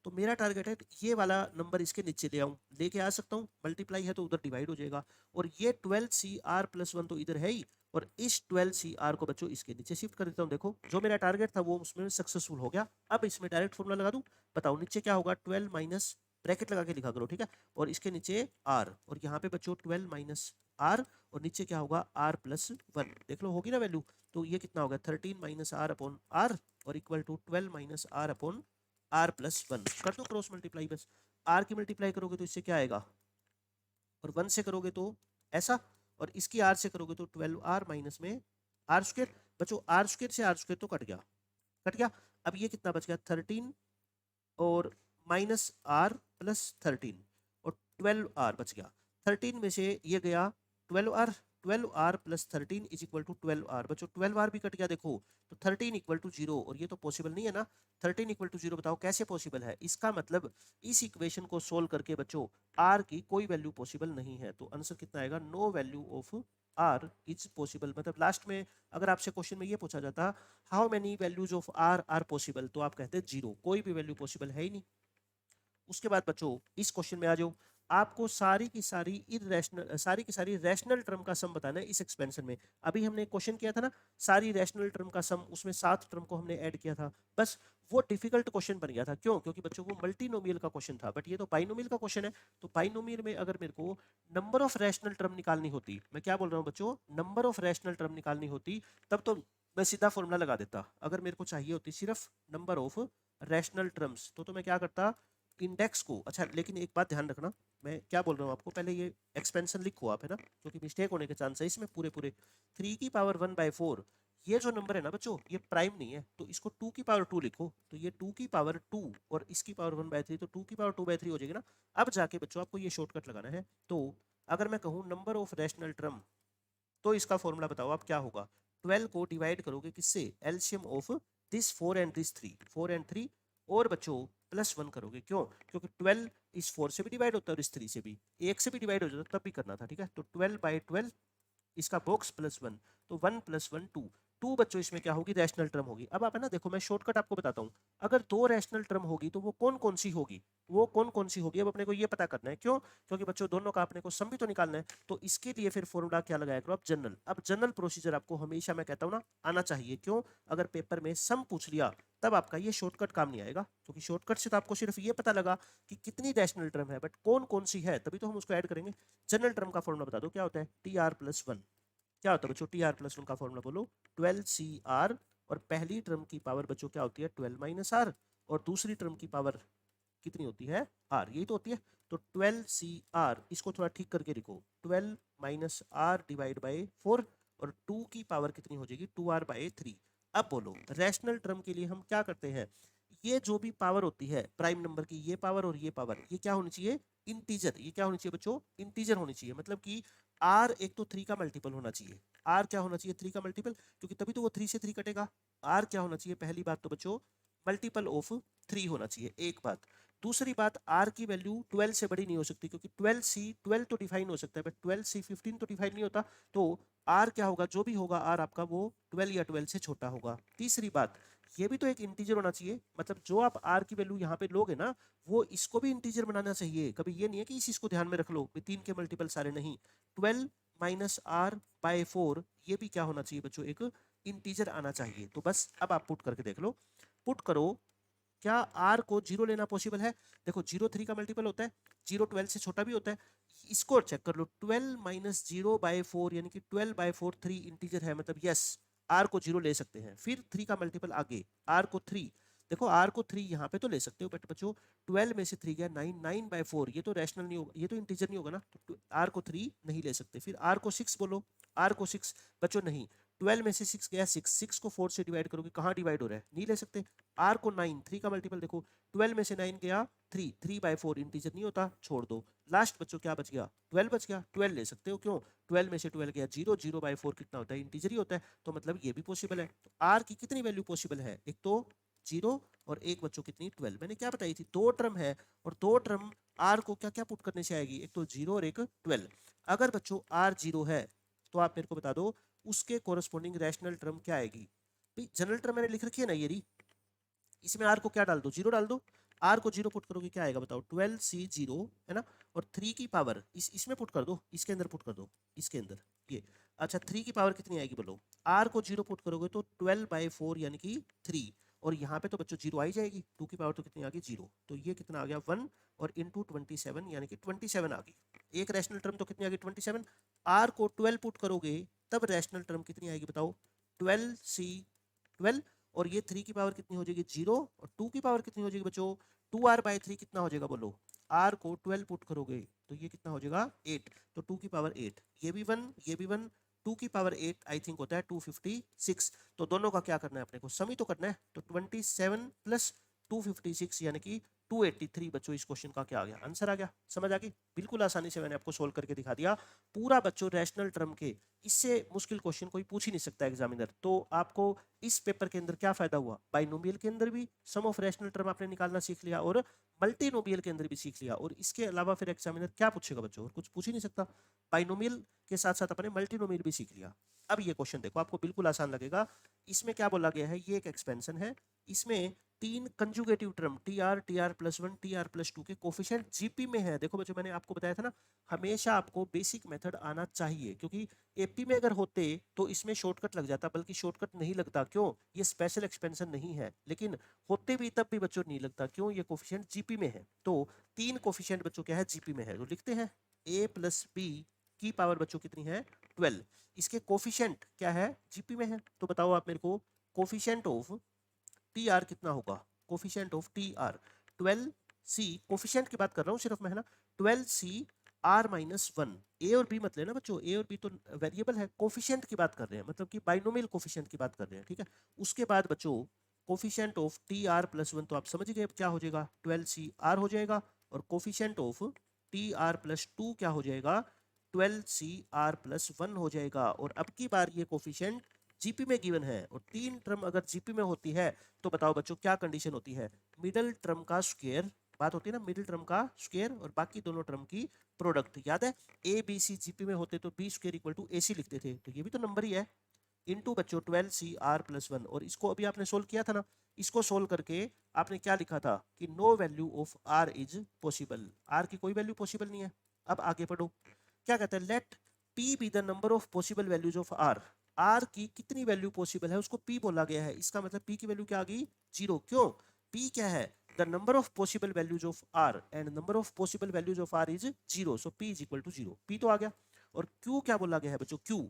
Speaker 1: तो मेरा टारगेट है ये वाला नंबर इसके नीचे ले आऊं, लेके आ सकता हूँ, मल्टीप्लाई है तो उधर डिवाइड हो जाएगा, और ये 12CR प्लस 1 तो इधर है ही, और इस 12CR को बच्चों इसके नीचे शिफ्ट कर देता हूँ। देखो जो मेरा टारगेट था वो उसमें सक्सेसफुल हो गया। अब इसमें डायरेक्ट फॉर्मूला लगा दूं, बताओ नीचे क्या होगा, 12 माइनस, ब्रैकेट लगा के लिखा करो, ठीक है, और इसके नीचे R, और यहाँ पे बच्चों 12 माइनस R, और नीचे क्या होगा R प्लस 1, देख लो होगी ना वैल्यू, तो ये कितना होगा 13 माइनस R अपॉन R और equal to 12 minus R upon R plus 1। कर दो क्रॉस मल्टीप्लाई, बस R की मल्टीप्लाई करोगे तो इससे क्या आएगा, और 1 से करोगे तो ऐसा, और इसकी R से करोगे तो 12R माइनस में R स्क्वायर। बच्चों R स्क्वायर से R स्क्वायर तो कट गया, कट गया। अब ये कितना बच गया 13 और माइनस R प्लस 13 और 12R बच गया। 13 में से ये गया 12R, 12R plus 13 is equal to 12R। बच्चों 12R भी कट गया देखो, तो 13 इक्वल टू 0, और ये तो पॉसिबल नहीं है ना, 13 इक्वल टू 0 बताओ कैसे पॉसिबल है। इसका मतलब इस इक्वेशन को सोल्व करके बच्चों R की कोई वैल्यू पॉसिबल नहीं है, तो आंसर कितना आएगा, no value of R is possible. मतलब लास्ट में अगर आपसे क्वेश्चन में ये पूछा जाता how many values of R are possible, तो आप कहते जीरो, कोई भी वैल्यू पॉसिबल है ही नहीं। उसके बाद बच्चों इस क्वेश्चन में आ जाओ, आपको सारी की सारी रैशनल टर्म का सम बताना है इस एक्सपेंशन में। अभी हमने क्वेश्चन किया था ना सारी रैशनल टर्म का सम, उसमें 7 टर्म को हमने ऐड किया था, बस वो डिफिकल्ट क्वेश्चन बन गया था। क्यों, क्योंकि बच्चों वो मल्टीनोमियल का क्वेश्चन था, बट ये तो बाइनोमियल का क्वेश्चन है। तो बाइनोमियल में अगर मेरे को नंबर ऑफ रैशनल टर्म निकालनी होती, मैं क्या बोल रहा हूँ बच्चों, नंबर ऑफ रैशनल टर्म निकालनी होती, तब तो मैं सीधा फॉर्मूला लगा देता। अगर मेरे को चाहिए होती सिर्फ नंबर ऑफ रैशनल टर्म्स, तो मैं क्या करता, इंडेक्स को, अच्छा लेकिन एक बात ध्यान रखना, मैं क्या बोल रहा हूँ आपको, पहले ये एक्सपेंशन लिखो आप, है ना, क्योंकि मिस्टेक होने के चांस है इसमें पूरे पूरे। 3 की पावर 1/4 ये जो नंबर है ना बच्चों ये प्राइम नहीं है, तो इसको 2 की पावर 2 लिखो, तो ये 2 की पावर 2 और इसकी पावर 1/3, तो 2 की पावर 2/3 हो जाएगी ना। अब जाके बच्चों आपको ये शॉर्टकट लगाना है, तो अगर मैं कहूँ नंबर ऑफ रैशनल टर्म, तो इसका फॉर्मूला बताओ आप क्या होगा, 12 को डिवाइड करोगे किससे, LCM of this 4 and this 3, 4 and 3, और बच्चों प्लस 1 करोगे, क्यों, क्योंकि 12 इस 4 से भी डिवाइड होता है और इस 3 से भी, एक से भी डिवाइड हो जाता तब भी करना था। ठीक है, तो 12/12 इसका बॉक्स प्लस 1, तो 1 + 1 2, 2 बच्चों इसमें क्या होगी, रैशनल टर्म होगी। अब आप है ना देखो मैं शॉर्टकट आपको बताता हूँ, अगर 2 रैशनल टर्म होगी तो वो कौन कौन सी होगी, वो कौन कौन सी होगी, अब अपने को ये पता करना है। क्यों, क्योंकि बच्चों दोनों का अपने को सम भी तो निकालना है, तो इसके लिए फिर फॉर्मूला क्या लगाया करो आप, जनरल। अब जनरल प्रोसीजर आपको हमेशा मैं कहता हूँ ना आना चाहिए, क्यों, अगर पेपर में सम पूछ लिया तब आपका ये शॉर्टकट काम नहीं आएगा, क्योंकि शॉर्टकट से तो आपको सिर्फ ये पता लगा कि कितनी रैशनल टर्म है, बट कौन कौन सी है तभी तो हम उसको ऐड करेंगे। जनरल टर्म का फॉर्मूला बता दो क्या होता है, TR+1, क्या होता है बच्चों, TR+1 का फॉर्मूला बोलो, 12CR, और पहली टर्म की पावर बच्चों क्या होती है 12 माइनस R, और दूसरी टर्म की पावर कितनी होती है R, यही तो होती है। तो 12CR, इसको थोड़ा ठीक करके लिखो, 12 माइनस R डिवाइड बाई 4, और 2 की पावर कितनी हो जाएगी 2R/3। अब बोलो रैशनल टर्म के लिए हम क्या करते हैं, ये जो भी पावर होती है प्राइम नंबर की, ये पावर और ये पावर, ये क्या होनी चाहिए, इंटीजर। ये क्या होनी चाहिए बच्चों, इंटीजर होनी चाहिए, मतलब कि R एक तो 3 का मल्टीपल होना चाहिए, R क्या होना चाहिए 3 का मल्टीपल, क्योंकि तभी तो वो 3 से 3 कटेगा। R क्या होना चाहिए, पहली बात तो बच्चों मल्टीपल ऑफ 3 होना चाहिए, एक बात। दूसरी बात, आर की वैल्यू 12 से बड़ी नहीं हो सकती, क्योंकि 12 तो डिफाइन हो सकता है, बट 15 तो डिफाइन नहीं होता। तो आर क्या होगा, जो भी होगा आर आपका, वो 12 या 12 से छोटा होगा। तीसरी बात, ये भी तो एक इंटीजर होना चाहिए, मतलब जो आप आर की वैल्यू यहाँ पे लोगे ना, वो इसको भी इंटीजर बनाना चाहिए। कभी ये नहीं है कि इस चीज को ध्यान में रख लो, 3 के मल्टीपल सारे नहीं। 12 माइनस आर बाय 4, ये भी क्या होना चाहिए बच्चों, एक इंटीजर आना चाहिए। तो बस अब आप पुट करके देख लो, पुट करो, क्या आर को 0 लेना पॉसिबल है? देखो 0 3 का मल्टीपल होता है, 0 12 से छोटा भी होता है। इसको चेक कर लो, 12 माइनस 0 बाय 4 यानी कि 12 बाय 4 3 इंटीजर है, मतलब यस आर को 0 ले सकते हैं। फिर 3 का मल्टीपल आगे, आर को 3, देखो आर को 3 यहाँ पे तो ले सकते हो, बट बच्चों 12 में से 3 गया 9, 9 बाय 4, ये तो रैशनल नहीं होगा, ये तो इंटीजर नहीं होगा ना, तो आर को 3 नहीं ले सकते। फिर आर को 6 बोलो, आर को 6 बच्चों नहीं, 12 में से 6 गया 6, 6 को 4 से डिवाइड करोगे, कहाँ डिवाइड हो रहा है, नहीं ले सकते। आर को 9, 3 का मल्टीपल देखो, 12 में से 9 गया 3, 3 बाय 4 इंटीजर नहीं होता, छोड़ दो। लास्ट बच्चों क्या बच गया, 12 बच गया, 12 ले सकते हो, क्यों, 12 में से 12 गया 0, 0 बाय 4 कितना होता है, इंटीजर ही होता है, तो मतलब ये भी पॉसिबल है। तो आर की कितनी वैल्यू पॉसिबल है, एक तो 0 और एक बच्चों कितनी 12, मैंने क्या बताई थी, दो टर्म है, और दो टर्म आर को क्या क्या पुट करने से आएगी, एक तो 0 और एक 12। अगर बच्चों आर 0 है तो आप मेरे को बता दो उसके कोरस्पॉन्डिंग रैशनल टर्म क्या आएगी। भाई जनरल टर्म मैंने लिख रखी है ना ये रही, इसमें आर को क्या डाल दो, 0 डाल दो। आर को 0 पुट करोगे क्या आएगा बताओ, 12c0 है ना, और 3 की पावर इसमें पुट कर दो, इसके अंदर पुट कर दो, इसके अंदर ये। अच्छा 3 की पावर कितनी आएगी बोलो, आर को 0 पुट करोगे तो 12 बाई 4 यानी कि 3, और यहाँ पे तो बच्चों 0 आई जाएगी, 2 की पावर तो कितनी आ गई 0, तो ये कितना आ गया 1 और इंटू 27 यानी कि 27 आ गई। एक रैशनल टर्म तो कितनी आ गई 27। आर को 12 पुट करोगे तब रैशनल टर्म कितनी आएगी बताओ, 12c12, और ये 3 की पावर कितनी हो जाएगी 0, और 2 की पावर कितनी हो जाएगी बच्चों, 2r बाई 3 कितना हो जाएगा बोलो, r को 12 पुट करोगे तो ये कितना हो जाएगा 8, तो 2 की पावर 8, ये भी 1 ये भी 1, 2 की पावर 8 आई थिंक होता है 256। तो दोनों का क्या करना है अपने को, सम ही तो करना है, तो 27 प्लस 256 यानी कि 283 बच्चों, इस क्वेश्चन का क्या आ गया, आंसर आ गया। समझ आ गई, बिल्कुल आसानी से मैंने आपको सोल्व करके दिखा दिया पूरा बच्चों रैशनल टर्म के। इससे मुश्किल क्वेश्चन कोई पूछ ही नहीं सकता एग्जामिनर। तो आपको इस पेपर के अंदर क्या फायदा हुआ, बाइनोमियल के अंदर भी सम ऑफ रैशनल टर्म आपने निकालना सीख लिया, और मल्टीनोमियल के अंदर भी सीख लिया, और इसके अलावा फिर एग्जामिनर क्या पूछेगा बच्चों, और कुछ पूछ ही नहीं सकता। बाइनोमियल के साथ साथ अपने मल्टीनोमियल भी सीख लिया। अब ये क्वेश्चन देखो, आपको बिल्कुल आसान लगेगा। इसमें क्या बोला गया है, ये एक एक्सपेंशन है, इसमें 3 conjugative term T R plus 1 T R plus 2 के कोफिशिएंट जीपी में है। देखो बच्चों मैंने आपको बताया था ना, हमेशा आपको बेसिक मेथड आना चाहिए, क्योंकि एपी में अगर होते तो इसमें शॉर्टकट लग जाता, बल्कि शॉर्टकट नहीं लगता, क्यों, ये स्पेशल एक्सपेंशन नहीं है, लेकिन होते भी तब भी बच्चों नहीं लगता, क्यों, ये कोफिशिएंट जीपी में है। तो 3 कोफिशिएंट बच्चों क्या है जीपी में है, तो लिखते हैं a प्लस बी की पावर बच्चों कितनी है 12, इसके कोफिशिएंट क्या है जीपी में है। तो बताओ आप मेरे को, कोफिशिएंट ऑफ टी आर कितना होगा, coefficient of T R 12c, coefficient की बात कर रहा हूँ सिर्फ मैं, है ना, 12c आर माइनस 1, ए और बी मत लेना बच्चों, ए और बी तो वेरिएबल है, कोफिशिएंट की बात कर रहे हैं, मतलब कि बाइनोमियल कोफिशिएंट की बात कर रहे हैं, ठीक है। उसके बाद बच्चों coefficient of T R plus 1, तो आप समझ गए क्या हो जाएगा 12c आर हो जाएगा, और coefficient of T R plus 2 क्या हो जाएगा 12c आर प्लस 1 हो जाएगा। और अब की बार ये कोफिशिएंट जीपी में गिवन है, और 3 टर्म अगर जीपी में होती है तो बताओ बच्चों क्या कंडीशन होती है, मिडल टर्म का स्क्वायर, बात होती है ना मिडिल टर्म का स्क्वायर और बाकी दोनों टर्म की प्रोडक्ट। याद है ए बी सी जीपी में होते तो बी स्क्वायर इक्वल टू ए सी लिखते थे, तो ये भी तो नंबर ही है, इनटू बच्चों 12c आर प्लस 1, और इसको अभी आपने सोल्व किया था ना, इसको सोल्व करके आपने क्या लिखा था कि no value of R is possible, R की कोई वैल्यू पॉसिबल नहीं है। अब आगे पढ़ो, क्या कहते हैं, let P be the number of possible values of R, R की कितनी वैल्यू पॉसिबल है उसको पी बोला गया है, इसका मतलब पी की वैल्यू क्या आ गई 0, क्यों, पी क्या है the number of possible values of R, and number of possible values of R is 0, so P is equal to 0, P तो आ गया। और क्यू क्या बोला गया है बच्चों, क्यू,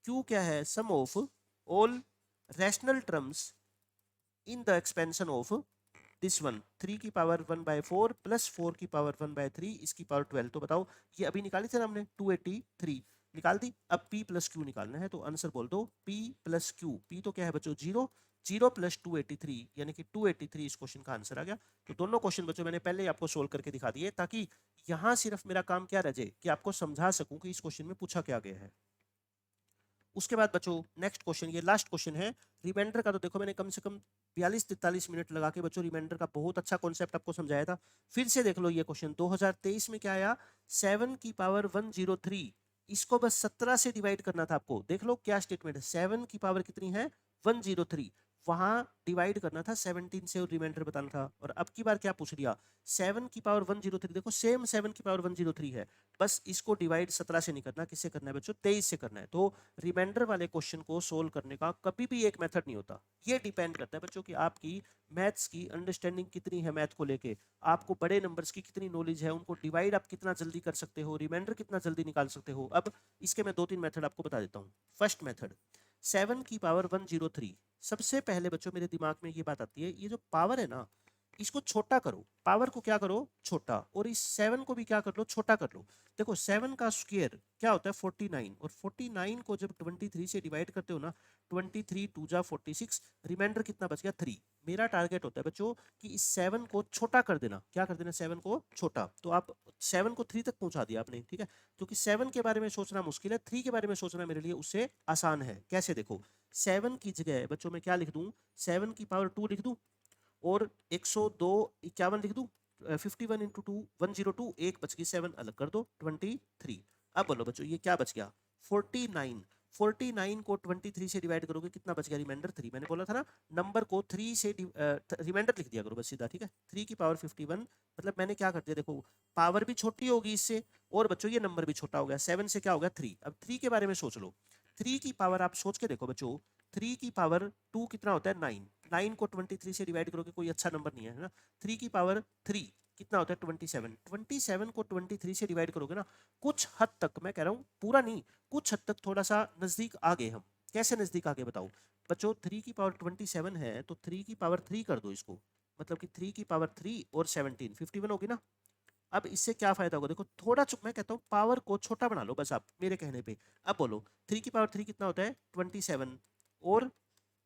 Speaker 1: क्यू क्या है sum of all rational terms in the expansion of this one, 3 की पावर 1 बाय 4 प्लस 4 की पावर 1 बाय 3 इसकी पावर 12, तो बताओ ये अभी निकाली थी ना हमने 283 निकाल दी। अब p प्लस क्यू निकालना है, तो आंसर बोल दो p प्लस क्यू, p तो क्या है बच्चों 0, 0 प्लस 283 यानी कि 283 इस क्वेश्चन का आंसर आ गया। तो दोनों क्वेश्चन बच्चों मैंने पहले ही आपको सोल्व करके दिखा दिए, ताकि यहाँ सिर्फ मेरा काम क्या रह जाए कि आपको समझा सकूं कि इस क्वेश्चन में पूछा क्या गया है। उसके बाद बच्चों नेक्स्ट क्वेश्चन, ये लास्ट क्वेश्चन है रिमाइंडर का। तो देखो मैंने कम से कम 42-43 मिनट लगा के बच्चों रिमाइंडर का बहुत अच्छा कॉन्सेप्ट आपको समझाया था। फिर से देख लो ये क्वेश्चन 2023 में क्या आया, 7 की पावर 103, इसको बस 17 से डिवाइड करना था आपको। देख लो क्या स्टेटमेंट है, 7 की पावर कितनी है 103, वहां डिवाइड करना था 17 से और रिमाइंडर बताना था। और अब की बार क्या पूछ लिया, 7 की पावर 103, देखो सेम 7 की पावर 103 है, बस इसको डिवाइड 17 से नहीं करना, किससे करना है बच्चों 23 से करना है। तो रिमाइंडर वाले क्वेश्चन को सोल्व करने का कभी भी एक मेथड नहीं होता, ये डिपेंड करता है बच्चों की आपकी मैथ्स की अंडरस्टैंडिंग कितनी है, मैथ को लेके आपको बड़े नंबर्स की कितनी नॉलेज है, उनको डिवाइड आप कितना जल्दी कर सकते हो, रिमाइंडर कितना जल्दी निकाल सकते हो। अब इसके मैं 2-3 मेथड आपको बता देता हूँ। फर्स्ट मेथड 7 की पावर 103, सबसे पहले बच्चों मेरे दिमाग में ये बात आती है, ये जो पावर है ना इसको छोटा करो, पावर को क्या करो छोटा, और इस 7 को भी क्या कर लो छोटा कर लो। देखो 7 का स्क्वायर क्या होता है 49, और 49 को जब 23 से डिवाइड करते हो ना, 23 2 जा 46, रिमाइंडर कितना बच गया 3। मेरा टारगेट होता है बच्चों कि इस 7 को छोटा कर देना, क्या कर देना 7 को छोटा। तो आप 7 को 3 तक पहुंचा दिया आपने, ठीक है, क्योंकि 7 के बारे में सोचना मुश्किल है, 3 के बारे में सोचना मेरे लिए उससे आसान है। कैसे, देखो 7 की जगह बच्चों मैं क्या लिख दूं, 7 की पावर 2 लिख दूं, और 102 51 लिख दूं, 51 इंटू 2 102, एक बच गई 7 अलग कर दो 23। अब बोलो बच्चों ये क्या बच गया 49, 49 को 23 से डिवाइड करोगे कितना बच गया रिमाइंडर 3। मैंने बोला था ना नंबर को 3 से रिमाइंडर लिख दिया करो बस सीधा, ठीक है, 3 की पावर 51, मतलब मैंने क्या कर दिया देखो पावर भी छोटी होगी इससे, और बच्चों ये नंबर भी छोटा हो गया, 7 से क्या हो गया 3। अब 3 के बारे में सोच लो, 3 की पावर आप सोच के देखो बच्चों, 3 की पावर 2 कितना होता है 9, 9 को 23 से डिवाइड करोगे कोई अच्छा नंबर नहीं है ना। 3 की पावर 3 कितना होता है 27, 27 को 23 से डिवाइड करोगे ना, कुछ हद तक, मैं कह रहा हूँ पूरा नहीं, कुछ हद तक थोड़ा सा नजदीक आ गए हम। कैसे नजदीक आ गए बताओ बच्चों, 3 की पावर 27 है तो 3 की पावर 3 कर दो इसको, मतलब कि 3 की पावर 3 और 17 51 होगी ना। अब इससे क्या फायदा होगा, देखो थोड़ा मैं कहता हूँ पावर को छोटा बना लो बस आप मेरे कहने पे। अब बोलो 3 की पावर 3 कितना होता है 27, और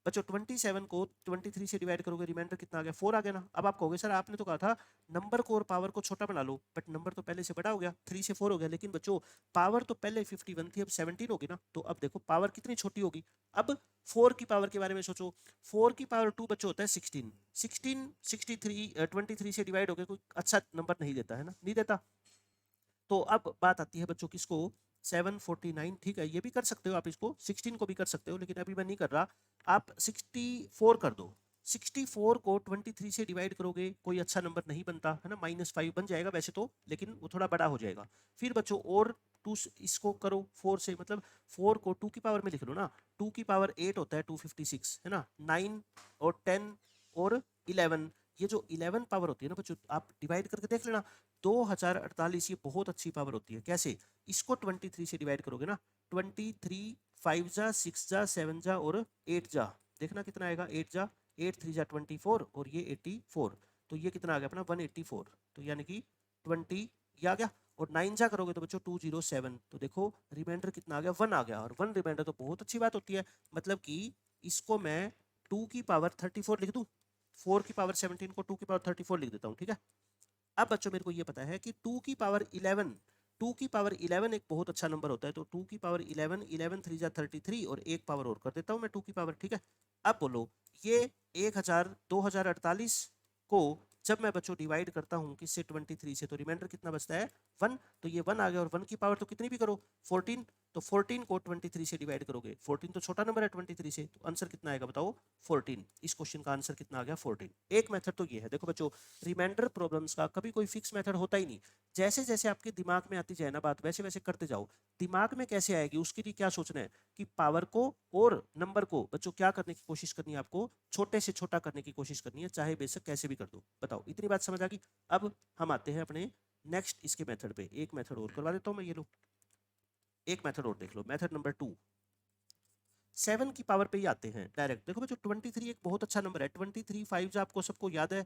Speaker 1: बच्चों 27 को 23 से डिवाइड करोगे रिमाइंडर कितना आ गया 4 आ गया ना। अब आप कहोगे सर आपने तो कहा था नंबर को और पावर को छोटा बना लो, बट नंबर तो पहले से बड़ा हो गया 3 से 4 हो गया, लेकिन बच्चों पावर तो पहले 51 थी अब 17 होगी ना, तो अब देखो पावर कितनी छोटी होगी। अब 4 की पावर के बारे में सोचो, 4 की पावर 2 बच्चों होता है 16, 16 63 23 से डिवाइड हो गया, कोई अच्छा नंबर नहीं देता है ना, नहीं देता। तो अब बात आती है बच्चों किसको 749, ठीक है ये भी कर सकते हो आप, इसको 16 को भी कर सकते हो, लेकिन अभी मैं नहीं कर रहा। आप 64 कर दो, 64 को 23 से डिवाइड करोगे कोई अच्छा नंबर नहीं बनता है ना, -5 बन जाएगा वैसे तो, लेकिन वो थोड़ा बड़ा हो जाएगा। फिर बच्चों और 2 इसको करो 4 से, मतलब 4 को 2 की पावर में लिख लो ना, 2 की पावर 8 होता है 256 है ना, 9 और 10 और 11, ये जो 11 पावर होती है ना बच्चों आप डिवाइड करके देख लेना 2048, ये बहुत अच्छी पावर होती है। कैसे, इसको 23 से डिवाइड करोगे ना, 23 5 जा 6 जा 7 जा और 8 जा, देखना कितना आएगा 8 जा 8 3 जा 24 और ये 84, तो ये कितना आ गया अपना 184, तो यानी कि 20 ये आ गया। और 9 जा करोगे तो बच्चों 207, तो देखो रिमाइंडर कितना आ गया 1 आ गया, और 1 रिमाइंडर तो बहुत अच्छी बात होती है, मतलब कि इसको मैं 2 की पावर 34 लिख दूं, 4 की पावर 17 को 2 की पावर 34 लिख देता हूँ, ठीक है। अब बच्चों मेरे को ये पता है कि 2 की पावर 11, 2 की पावर 11 एक बहुत अच्छा नंबर होता है, तो 2 की पावर 11, 11 3 जा 33 और एक पावर और कर देता हूँ मैं 2 की पावर, ठीक है। अब बोलो ये 2048 को जब मैं बच्चों डिवाइड करता हूँ किससे 23 से, तो रिमाइंडर कितना बचता है 1, तो ये 1 आ गया, और 1 की पावर तो कितनी भी करो 14, तो 14 को 23 से डिवाइड करोगे, 14 तो छोटा नंबर है 23 से, तो आंसर कितना आएगा बताओ 14। इस क्वेश्चन का आंसर कितना आ गया 14। एक मेथड तो ये है, देखो बच्चों रिमाइंडर प्रॉब्लम्स का कभी कोई फिक्स मेथड होता ही नहीं, जैसे जैसे आपके दिमाग में आती जाए ना बात वैसे वैसे करते जाओ। दिमाग में कैसे आएगी उसके लिए क्या सोचना है कि पावर को और नंबर को बच्चों क्या करने की कोशिश करनी है, आपको छोटे से छोटा करने की कोशिश करनी है, चाहे बेशक कैसे भी कर दो। बताओ इतनी बात समझ आ गई। अब हम आते हैं अपने नेक्स्ट इसके मेथड पे, एक मेथड और करवा देता हूं मैं, ये लो एक मेथड और देख लो, मेथड नंबर 2। 7 की पावर पे ही आते हैं डायरेक्ट, देखो बच्चों 23 एक बहुत अच्छा नंबर है, 23 5 जो आपको सबको याद है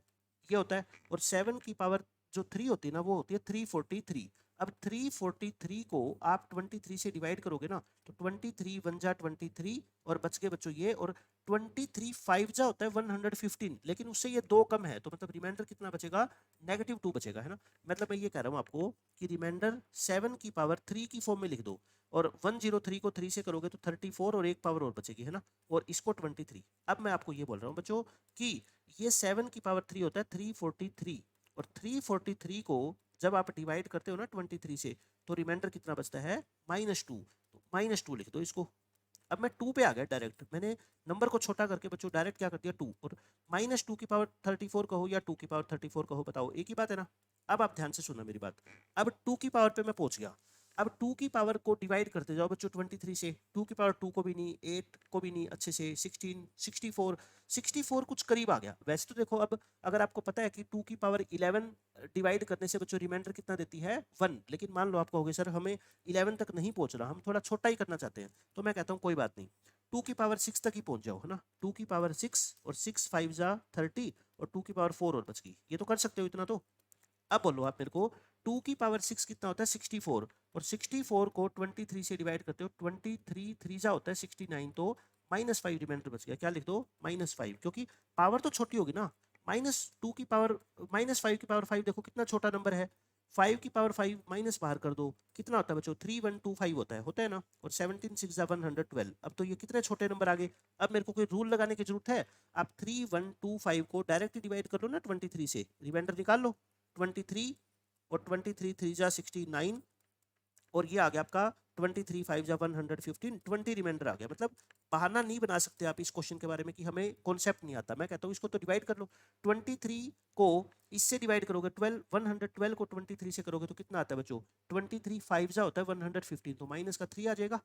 Speaker 1: ये होता है, और 7 की पावर जो 3 होती है ना वो होती है 343। अब 343 को आप 23 से डिवाइड करोगे ना, तो 23 1 जा 23 और बच गए बच्चों ये, और 23 5 जा होता है 115, लेकिन उससे ये 2 कम है, तो मतलब रिमाइंडर कितना बचेगा, -2 बचेगा, है ना। मतलब मैं ये कह रहा हूँ आपको कि रिमाइंडर 7 की पावर 3 की फॉर्म में लिख दो, और 103 को 3 से करोगे तो 34 और एक पावर और बचेगी, है ना, और इसको 23। अब मैं आपको ये बोल रहा हूँ बच्चों कि ये 7 की पावर 3 होता है 343, और 343 को जब आप डिवाइड करते हो ना 23 से, तो रिमाइंडर कितना बचता है, -2, तो -2 लिख दो इसको। अब मैं 2 पे आ गया डायरेक्ट, मैंने नंबर को छोटा करके बच्चों डायरेक्ट क्या कर दिया 2, और -2 की पावर 34 कहो या 2 की पावर 34 कहो, बताओ एक ही बात है ना। अब आप ध्यान से सुनना मेरी बात, अब 2 की पावर पे मैं पहुंच गया, अब 2 की पावर को डिवाइड करते जाओ बच्चों 23 से, 2 की पावर 2 को भी नहीं, 8 को भी नहीं, अच्छे से 16 64 64 कुछ करीब आ गया वैसे तो। देखो अब अगर आपको पता है कि 2 की पावर 11 डिवाइड करने से बच्चों रिमाइंडर कितना देती है 1, लेकिन मान लो आप कहोगे सर हमें 11 तक नहीं पहुंचना, हम थोड़ा छोटा ही करना चाहते हैं, तो मैं कहता हूँ कोई बात नहीं, 2 की पावर 6 तक ही पहुंच जाओ, है ना। 2 की पावर 6 और 6 5 जा 30, और 2 की पावर 4 और बच गई, ये तो कर सकते हो इतना तो। अब बोलो आप मेरे को 2 की पावर 6 कितना होता है 64, और 64 को 23 से डिवाइड करते हो, 23 3 जा होता है 69, तो -5 रिमाइंडर बच गया, क्या लिख दो -5, क्योंकि पावर तो छोटी होगी ना। -2 की पावर -5 की पावर 5 देखो कितना छोटा नंबर है, 5 की पावर 5 माइनस बाहर कर दो, कितना होता है बच्चों 3125 होता है ना, और 17 6 जा 112। अब तो ये कितने छोटे नंबर आ गए। अब मेरे को कोई रूल लगाने की जरूरत है, आप 3125 को डायरेक्ट डिवाइड कर लो ना 23 से, रिमाइंडर निकाल लो 23, और 23 3 जा 69, और ये आ गया आपका 23 5 जा 115, 20 रिमाइंडर आ गया। मतलब बहाना नहीं बना सकते आप इस क्वेश्चन के बारे में कि हमें कॉन्सेप्ट नहीं आता। मैं कहता हूँ इसको तो डिवाइड कर लो, 23 को इससे डिवाइड करोगे 12 112 को 23 से करोगे तो कितना आता है बच्चों, 23 5 जा होता है 115, तो माइनस का 3 आ जाएगा,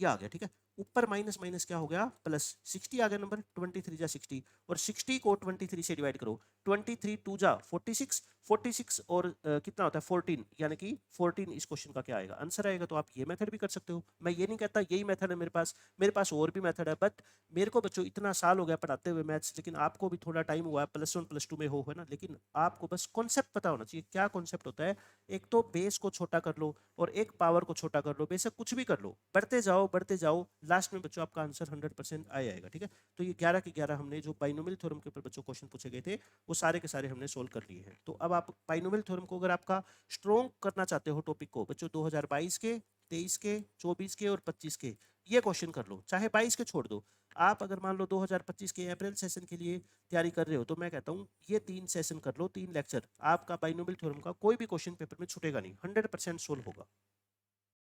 Speaker 1: ये आ गया, ठीक है। ऊपर माइनस माइनस क्या हो गया प्लस, 60 आ गया नंबर, 23 जा 60, और 60 को 23 से डिवाइड करो, 23 2 जा 46, 46 और कितना होता है 14, यानी कि 14 इस क्वेश्चन का क्या आएगा, आंसर आएगा। तो आप ये मेथड भी कर सकते हो, मैं ये नहीं कहता यही मेथड है मेरे पास और भी मेथड है, बट मेरे को बच्चों इतना साल हो गया पढ़ाते हुए मैथ्स, लेकिन आपको भी थोड़ा टाइम हुआ है, +1 +2 में हो, है ना, लेकिन आपको बस कॉन्सेप्ट पता होना चाहिए। क्या कॉन्सेप्ट होता है, एक तो बेस को छोटा कर लो, और एक पावर को छोटा कर लो, बेशक कुछ भी कर लो, बढ़ते जाओ, लास्ट में बच्चों आपका आंसर 100% आ जाएगा, ठीक है। तो ये 11 के 11 हमने जो बाइनोमियल थ्योरम के ऊपर बच्चों क्वेश्चन पूछे गए थे, वो सारे के सारे हमने सोल्व कर लिए हैं। तो अब आप बाइनोमियल थ्योरम को अगर आपका स्ट्रॉन्ग करना चाहते हो टॉपिक को बच्चों, 2022 के 23 के 24 के और 25 के ये क्वेश्चन कर लो, चाहे 22 के छोड़ दो। आप अगर मान लो 2025 के अप्रैल सेशन के लिए तैयारी कर रहे हो, तो मैं कहता हूँ ये 3 सेशन कर लो, 3 लेक्चर, आपका बाइनोमियल थ्योरम का कोई भी क्वेश्चन पेपर में छूटेगा नहीं, 100% सोल्व होगा।